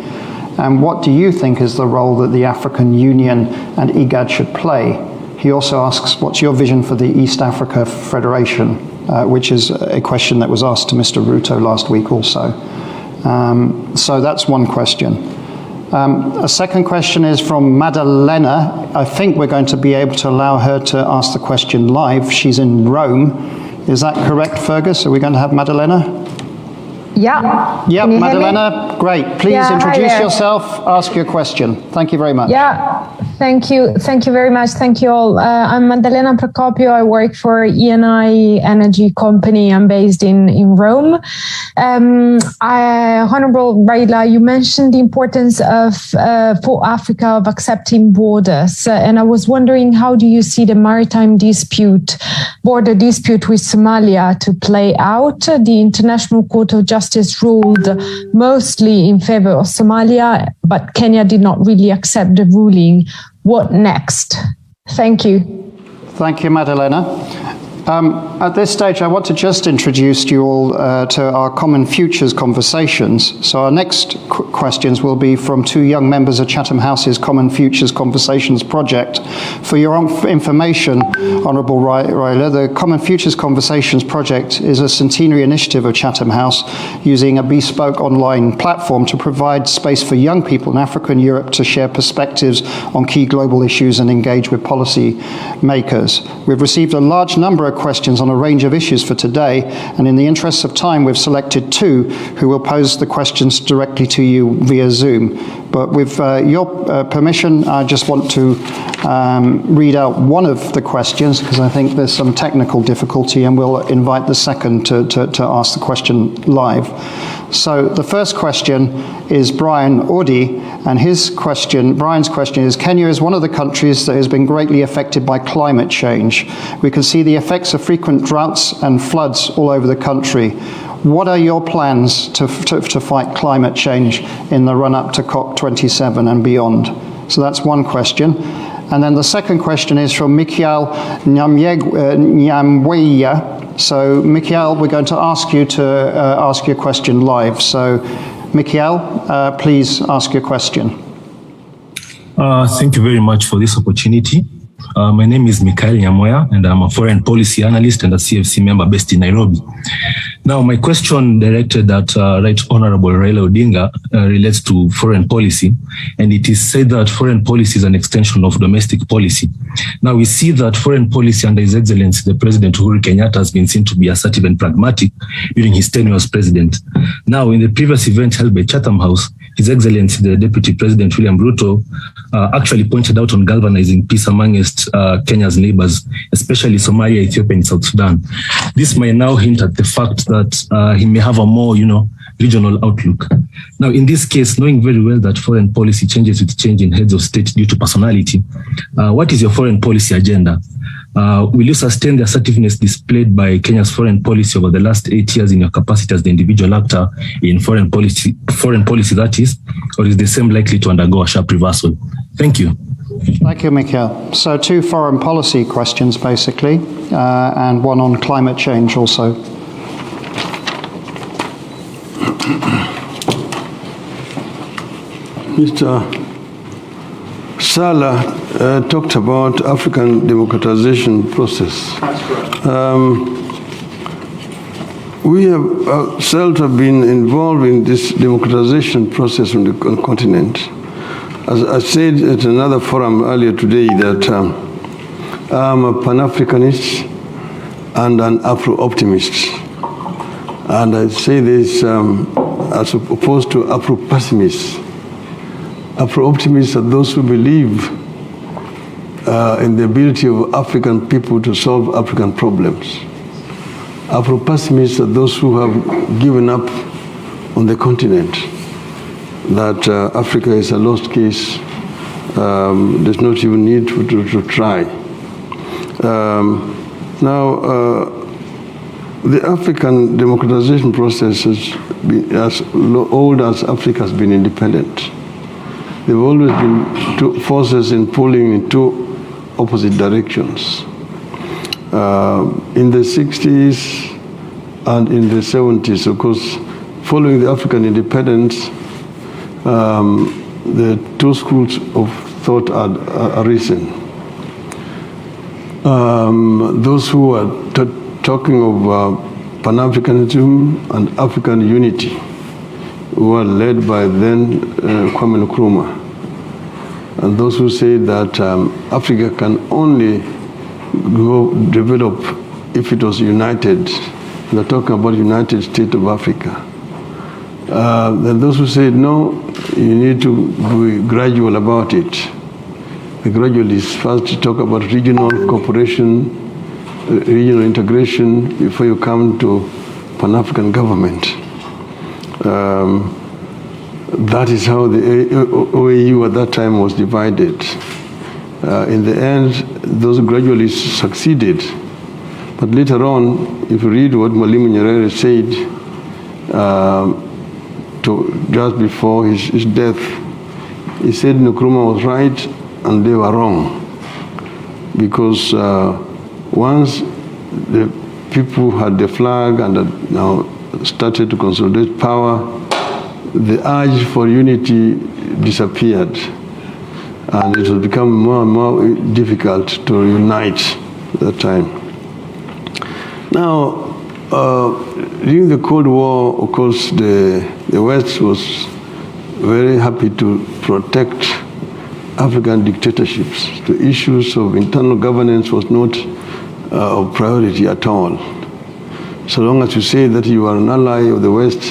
And what do you think is the role that the African Union and IGAD should play? He also asks, what's your vision for the East Africa Federation, which is a question that was asked to Mr. Ruto last week also. So that's one question. A second question is from Madalena. I think we're going to be able to allow her to ask the question live. She's in Rome. Is that correct, Fergus? Are we going to have Madalena? Yeah. Yeah, Madalena, great. Please introduce yourself, ask your question. Thank you very much. Yeah, thank you. Thank you very much. Thank you all. I'm Maddalena Procopio. I work for ENI Energy Company. I'm based in Rome. Honorable Raila, you mentioned the importance of for Africa of accepting borders. And I was wondering, how do you see the maritime dispute, border dispute with Somalia to play out? The International Court of Justice ruled mostly in favor of Somalia, but Kenya did not really accept the ruling. What next? Thank you. Thank you, Madalena. At this stage, I want to just introduce you all to our Common Futures conversations. So our next questions will be from two young members of Chatham House's Common Futures Conversations project. For your information, Honourable Raila, the Common Futures Conversations project is a centenary initiative of Chatham House using a bespoke online platform to provide space for young people in Africa and Europe to share perspectives on key global issues and engage with policy makers. We've received a large number of questions on a range of issues for today, and in the interest of time, we've selected two who will pose the questions directly to you via Zoom. But with your permission, I just want to read out one of the questions because I think there's some technical difficulty, and we'll invite the second to ask the question live. So the first question is Brian Odi, and Brian's question is, Kenya is one of the countries that has been greatly affected by climate change. We can see the effects of frequent droughts and floods all over the country. What are your plans to fight climate change in the run-up to COP27 and beyond? So that's one question. And then the second question is from Mikiel Nyamweya. So Mikiel, we're going to ask you to ask your question live. So Mikiel, please ask your question. Thank you very much for this opportunity. My name is Mikiel Nyamweya, and I'm a foreign policy analyst and a CFC member based in Nairobi. Now, my question directed at Right Honorable Raila Odinga relates to foreign policy, and it is said that foreign policy is an extension of domestic policy. Now, we see that foreign policy under His Excellency, the President Uhuru Kenyatta, has been seen to be assertive and pragmatic during his tenure as president. Now, in the previous event held by Chatham House, His Excellency, the Deputy President William Ruto, actually pointed out on galvanizing peace amongst Kenya's neighbors, especially Somalia, Ethiopia, and South Sudan. This may now hint at the fact that he may have a more, regional outlook. Now, in this case, knowing very well that foreign policy changes with change in heads of state due to personality, what is your foreign policy agenda? Will you sustain the assertiveness displayed by Kenya's foreign policy over the last 8 years in your capacity as the individual actor in foreign policy that is, or is the same likely to undergo a sharp reversal? Thank you. Thank you, Mikiel. So two foreign policy questions, basically, and one on climate change also. Mr. Salah talked about African democratization process. That's correct. We have ourselves have been involved in this democratization process on the continent. As I said at another forum earlier today that I'm a Pan-Africanist and an Afro-optimist. And I say this as opposed to Afro-pessimists. Afro-optimists are those who believe in the ability of African people to solve African problems. Afro-pessimists are those who have given up on the continent, that Africa is a lost case. There's not even need to try. The African democratization process has been as old as Africa has been independent. There have always been two forces pulling in two opposite directions. In the 60s and in the 70s, of course, following the African independence, the two schools of thought had arisen. Those who are talking of Pan-Africanism and African unity were led by then Kwame Nkrumah. And those who say that Africa can only develop if it was united. They're talking about United States of Africa. Then those who say, no, you need to be gradual about it. The gradual is first to talk about regional cooperation, regional integration before you come to Pan-African government. That is how the OAU at that time was divided. In the end, those gradually succeeded. But later on, if you read what Mwalimu Nyerere said just before his death, he said Nkrumah was right and they were wrong. Because once the people had the flag and had now started to consolidate power, the urge for unity disappeared. And it has become more and more difficult to unite at that time. Now, during the Cold War, of course, the West was very happy to protect African dictatorships. The issues of internal governance was not of priority at all. So long as you say that you are an ally of the West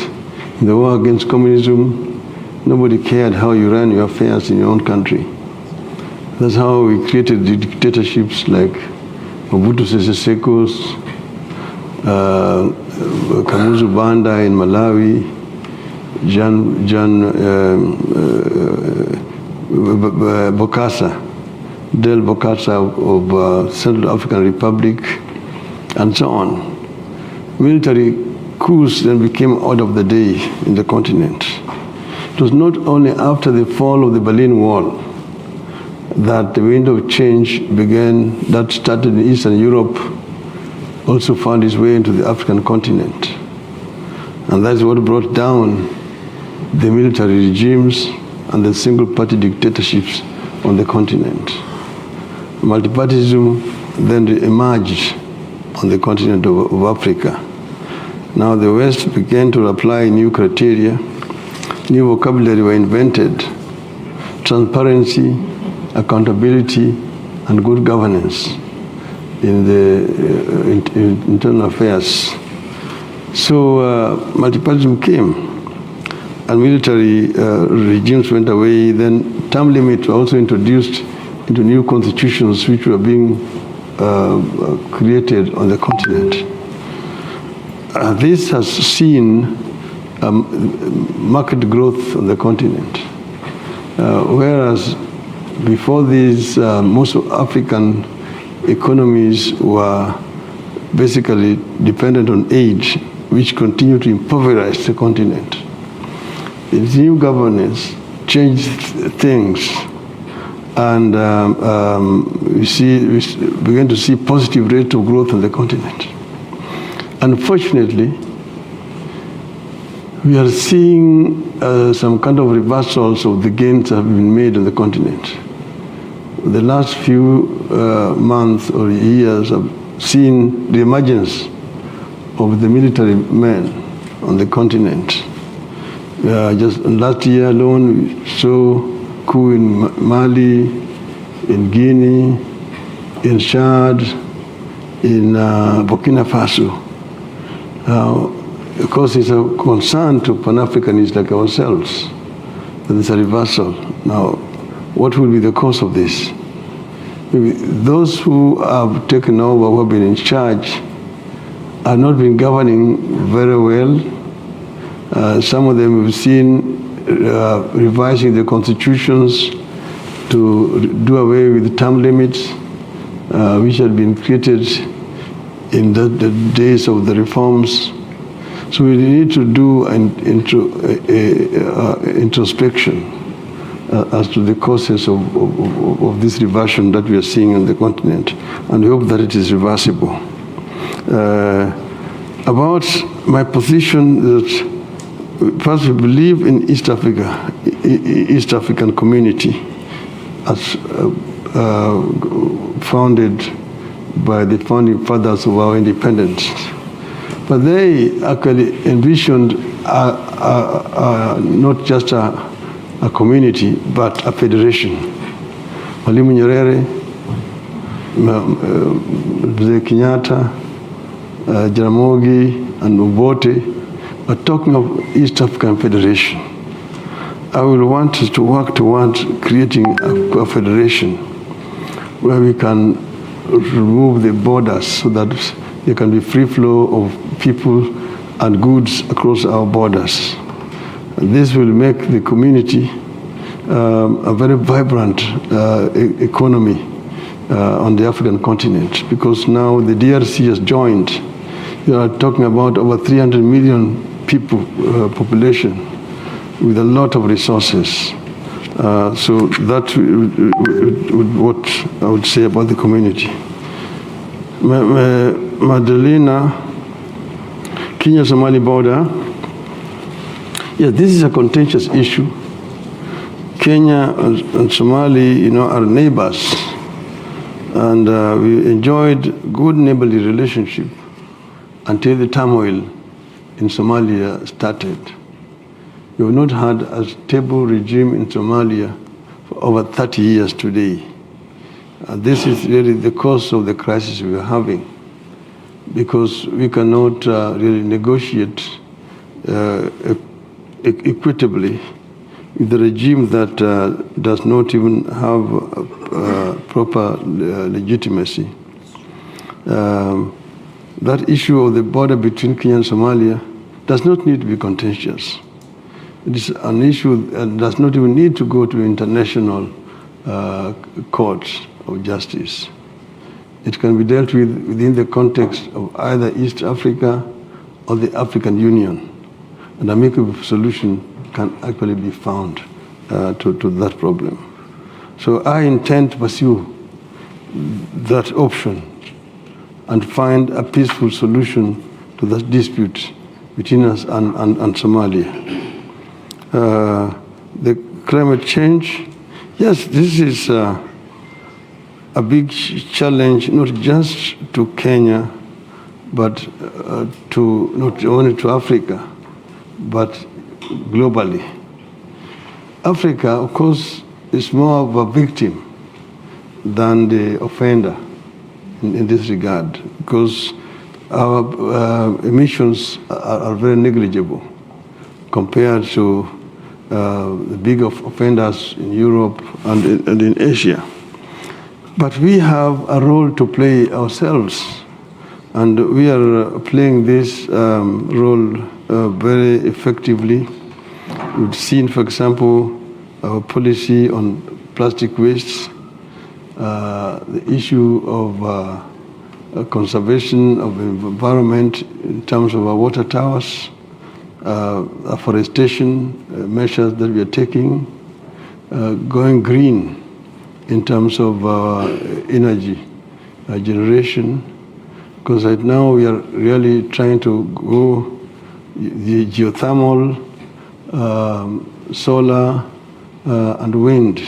in the war against communism, nobody cared how you ran your affairs in your own country. That's how we created the dictatorships like Mobutu Sese Seko's, Kamuzu Banda in Malawi, Del Bokassa of Central African Republic, and so on. Military coups then became order of the day in the continent. It was not only after the fall of the Berlin Wall that the window of change began, that started in Eastern Europe, also found its way into the African continent. And that's what brought down the military regimes and the single-party dictatorships on the continent. Multipartyism then emerged on the continent of Africa. Now the West began to apply new criteria, new vocabulary were invented: transparency, accountability, and good governance in the internal affairs. So multipartyism came, and military regimes went away. Then term limits were also introduced into new constitutions which were being created on the continent. This has seen market growth on the continent, whereas before this, most of African economies were basically dependent on aid, which continued to impoverish the continent. The new governance changed things, and we began to see positive rate of growth on the continent. Unfortunately, we are seeing some kind of reversals of the gains that have been made on the continent. The last few months or years have seen the emergence of the military men on the continent. Just last year alone, we saw coup in Mali, in Guinea, in Chad, in Burkina Faso. Of course, it's a concern to Pan-Africanists like ourselves that there's a reversal. Now, what will be the cause of this? maybe those who have taken over, who have been in charge, have not been governing very well. Some of them we've seen revising the constitutions to do away with term limits, which had been created in the days of the reforms. So we need to do an introspection as to the causes of this reversion that we are seeing on the continent, and we hope that it is reversible. About my position, that first we believe in East Africa, East African community, as founded by the founding fathers of our independence. But they actually envisioned not just a community, but a federation. Mwalimu Nyerere, Mzee Kenyatta, Jaramogi, and Obote are talking of East African Federation. I will want us to work towards creating a federation where we can remove the borders so that there can be free flow of people and goods across our borders. And this will make the community a very vibrant economy on the African continent, because now the DRC has joined. You are talking about over 300 million people population with a lot of resources. So that's what I would say about the community. Madalena, Kenya-Somali border. Yeah, this is a contentious issue. Kenya and Somali, are neighbors, and we enjoyed good neighborly relationship until the turmoil in Somalia started. We have not had a stable regime in Somalia for over 30 years today. This is really the cause of the crisis we are having, because we cannot really negotiate equitably with the regime that does not even have proper legitimacy. That issue of the border between Kenya and Somalia does not need to be contentious. It is an issue that does not even need to go to international courts of justice. It can be dealt with within the context of either East Africa or the African Union. An amicable solution can actually be found to that problem. So I intend to pursue that option and find a peaceful solution to that dispute between us and Somalia. The climate change, yes, this is a big challenge, not just to Kenya, but not only to Africa, but globally. Africa, of course, is more of a victim than the offender in this regard, because our emissions are very negligible compared to the big offenders in Europe and in Asia. But we have a role to play ourselves, and we are playing this role very effectively. We've seen, for example, our policy on plastic waste, the issue of conservation of the environment in terms of our water towers, afforestation measures that we are taking, going green in terms of energy generation, because right now we are really trying to go the geothermal, solar, and wind.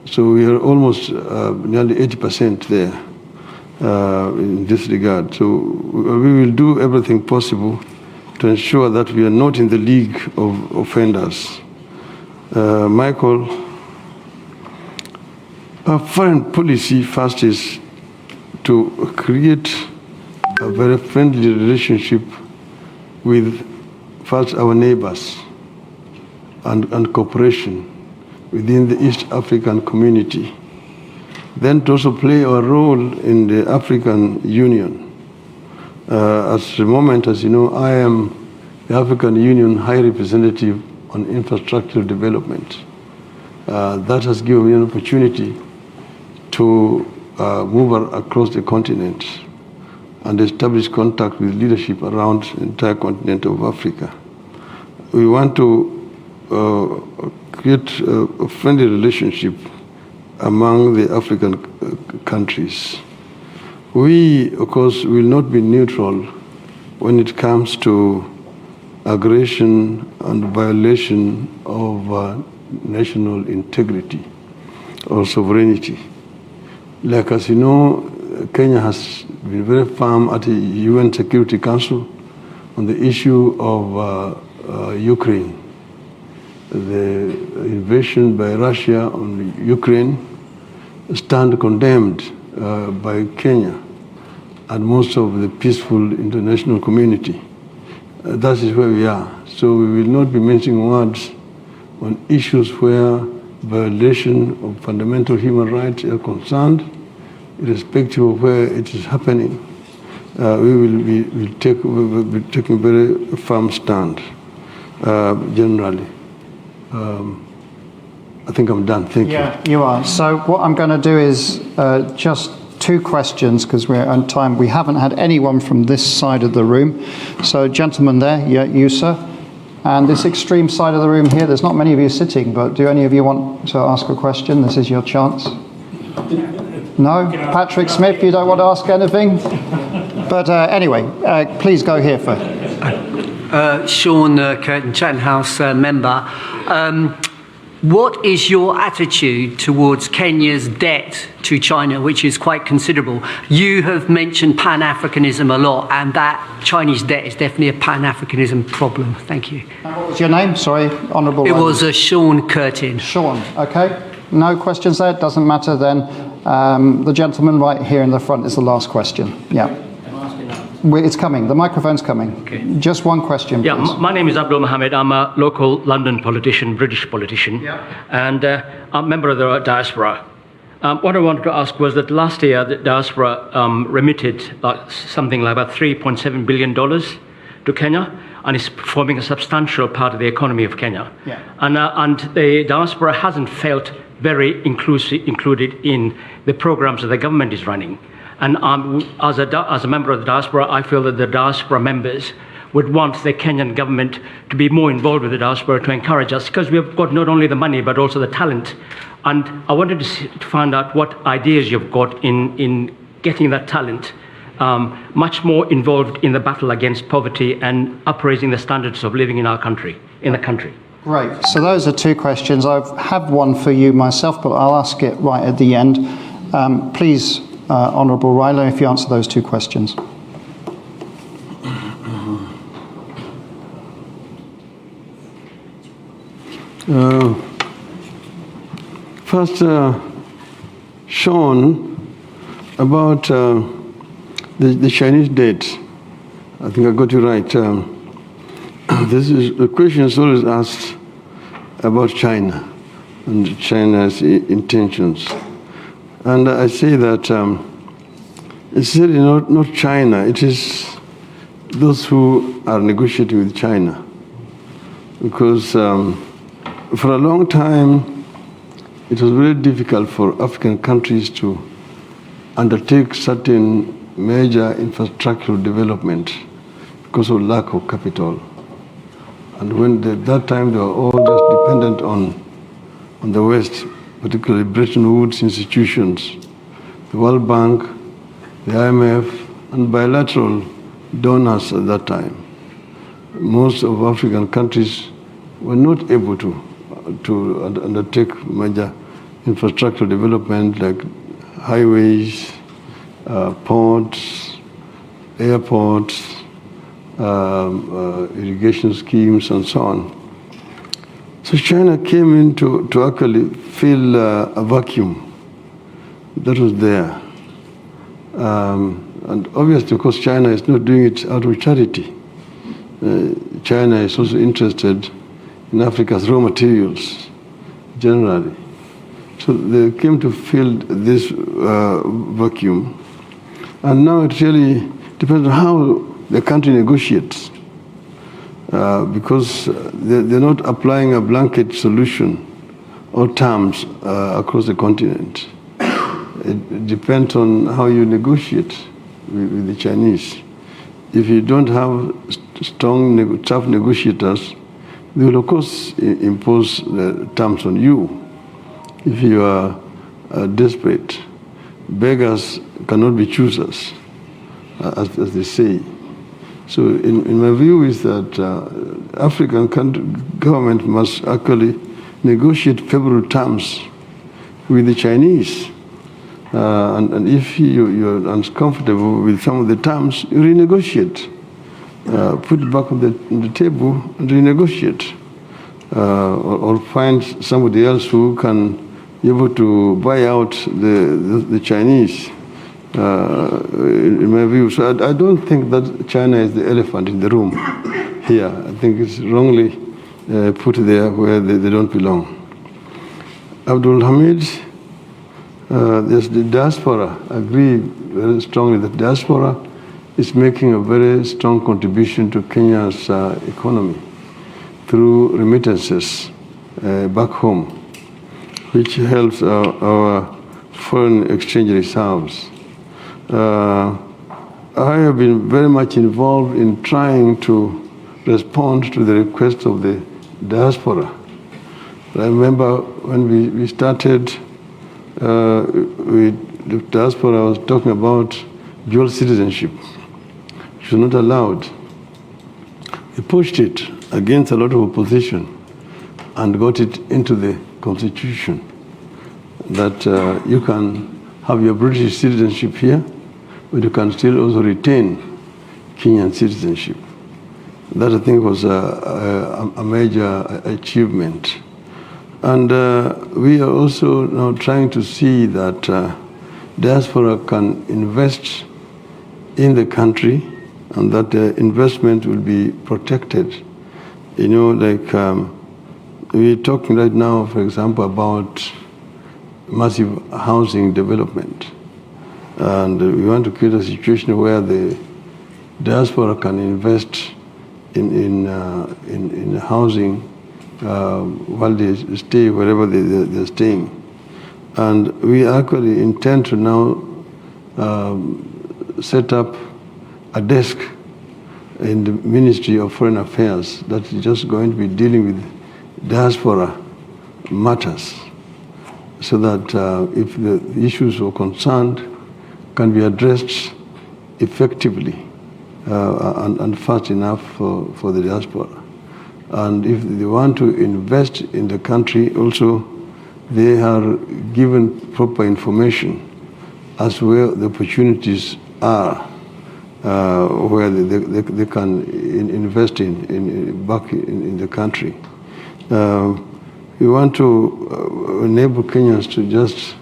So we are almost nearly 80% there in this regard. So we will do everything possible to ensure that we are not in the league of offenders. Michael, our foreign policy first is to create a very friendly relationship with first our neighbors and cooperation within the East African community, then to also play a role in the African Union. At the moment, as you know, I am the African Union High Representative on Infrastructure Development. That has given me an opportunity to move across the continent and establish contact with leadership around the entire continent of Africa. We want to create a friendly relationship among the African countries. We, of course, will not be neutral when it comes to aggression and violation of national integrity or sovereignty. Like, as you know, Kenya has been very firm at the UN Security Council on the issue of Ukraine. The invasion by Russia on Ukraine stand condemned by Kenya and most of the peaceful international community. That is where we are. So we will not be mentioning words on issues where violation of fundamental human rights are concerned, irrespective of where it is happening. We will be taking a very firm stand, generally. I think I'm done. Thank you. Yeah, you are. So what I'm going to do is just 2 questions, because we're on time. We haven't had anyone from this side of the room. So gentleman there, yeah, you, sir. And this extreme side of the room here, there's not many of you sitting, but do any of you want to ask a question? This is your chance. No? Patrick Smith, you don't want to ask anything? But anyway, please go here first. Sean Curtin, Chatham House member. What is your attitude towards Kenya's debt to China, which is quite considerable? You have mentioned Pan-Africanism a lot, and that Chinese debt is definitely a Pan-Africanism problem. Thank you. And what was your name? Sorry, Honourable. It was Sean Curtin. Sean, okay. No questions there? Doesn't matter then. The gentleman right here in the front is the last question. Yeah. It's coming. The microphone's coming. Okay. Just one question, please. Yeah, my name is Abdul Mohammed. I'm a local London politician, British politician, and I'm a member of the diaspora. What I wanted to ask was that last year the diaspora remitted something like about $3.7 billion to Kenya, and is forming a substantial part of the economy of Kenya. Yeah. And the diaspora hasn't felt very included in the programs that the government is running. And as a member of the diaspora, I feel that the diaspora members would want the Kenyan government to be more involved with the diaspora to encourage us, because we've got not only the money but also the talent. And I wanted to find out what ideas you've got in getting that talent much more involved in the battle against poverty and upraising the standards of living in our country, in the country. Great. So those are 2 questions. I have one for you myself, but I'll ask it right at the end. Please, Honourable Raila, if you answer those 2 questions. First, Sean, about the Chinese debt. I think I got you right. This is the question is always asked about China and China's intentions. And I say that it's really not China, it is those who are negotiating with China. Because for a long time, it was very difficult for African countries to undertake certain major infrastructural development because of lack of capital. And when at that time they were all just dependent on the West, particularly Bretton Woods institutions, the World Bank, the IMF, and bilateral donors at that time. Most of African countries were not able to undertake major infrastructure development like highways, ports, airports, irrigation schemes, and so on. So China came in to actually fill a vacuum that was there. And obviously, of course, China is not doing it out of charity. China is also interested in Africa's raw materials, generally. So they came to fill this vacuum. And now it really depends on how the country negotiates. Because they're not applying a blanket solution or terms across the continent. It depends on how you negotiate with the Chinese. If you don't have strong, tough negotiators, they will of course impose the terms on you. If you are desperate, beggars cannot be choosers, as they say. So in my view is that African government must actually negotiate favorable terms with the Chinese. And if you're uncomfortable with some of the terms, you renegotiate. Put it back on the table and renegotiate. Or find somebody else who can be able to buy out the Chinese, in my view. So I don't think that China is the elephant in the room here. I think it's wrongly put there where they don't belong. Abdul Hamid, there's the diaspora. I agree very strongly that diaspora is making a very strong contribution to Kenya's economy through remittances back home, which helps our foreign exchange reserves. I have been very much involved in trying to respond to the request of the diaspora. I remember when we started with the diaspora, I was talking about dual citizenship, which was not allowed. We pushed it against a lot of opposition and got it into the constitution that you can have your British citizenship here, but you can still also retain Kenyan citizenship. That, I think, was a major achievement. And we are also now trying to see that diaspora can invest in the country and that the investment will be protected. You know, like we're talking right now, for example, about massive housing development. And we want to create a situation where the diaspora can invest in housing while they stay wherever they're staying. And we actually intend to now set up a desk in the Ministry of Foreign Affairs that is just going to be dealing with diaspora matters, so that if the issues are concerned can be addressed effectively and fast enough for the diaspora. And if they want to invest in the country also, they are given proper information as where the opportunities are, where they can invest back in the country. We want to enable Kenyans to just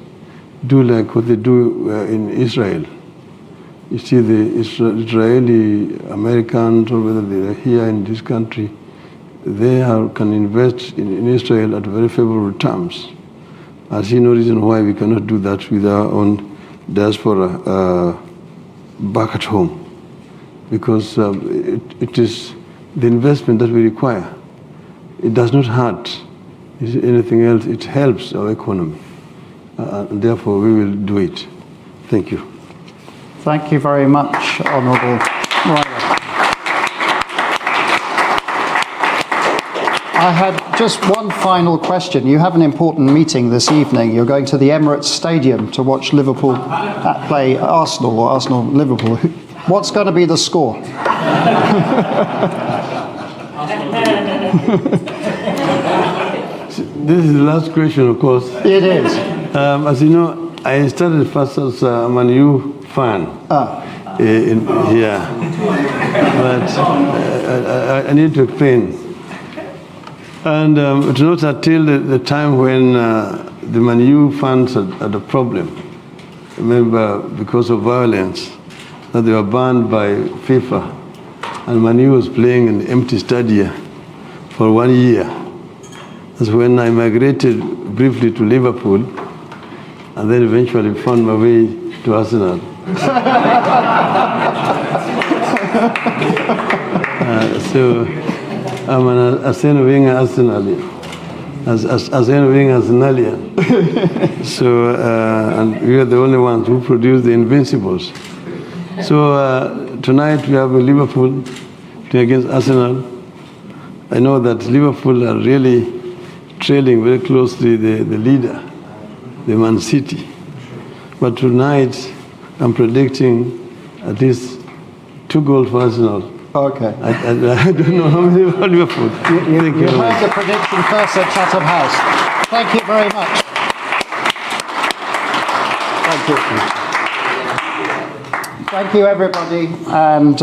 do like what they do in Israel. You see, the Israeli Americans, or whether they are here in this country, they can invest in Israel at very favorable terms. I see no reason why we cannot do that with our own diaspora back at home, because it is the investment that we require. It does not hurt anything else, it helps our economy. And therefore, we will do it. Thank you. Thank you very much, Honourable Raila. I had just one final question. You have an important meeting this evening. You're going to the Emirates Stadium to watch Liverpool play Arsenal, or Arsenal-Liverpool. What's going to be the score? This is the last question, of course. It is. As you know, I started first as a Man U fan here, but I need to explain. And it was not until the time when the Man U fans had a problem. Remember, because of violence, that they were banned by FIFA, and Man U was playing in empty stadia for 1 year. That's when I migrated briefly to Liverpool, and then eventually found my way to Arsenal. So I'm an Arsene Wenger Arsenalian, Arsene Wenger Arsenalian. So, and we are the only ones who produce the Invincibles. So tonight we have Liverpool against Arsenal. I know that Liverpool are really trailing very closely the leader, the Man City. But tonight I'm predicting at least 2 goals for Arsenal. Okay. I don't know how many for Liverpool. Thank you You heard the prediction first at Chatham House. Thank you very much. Thank you. Thank you, everybody, and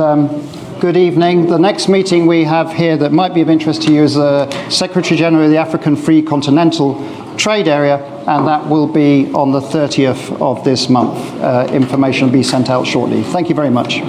good evening. The next meeting we have here that might be of interest to you is the Secretary General of the African Free Continental Trade Area, and that will be on the 30th of this month. Information will be sent out shortly. Thank you very much.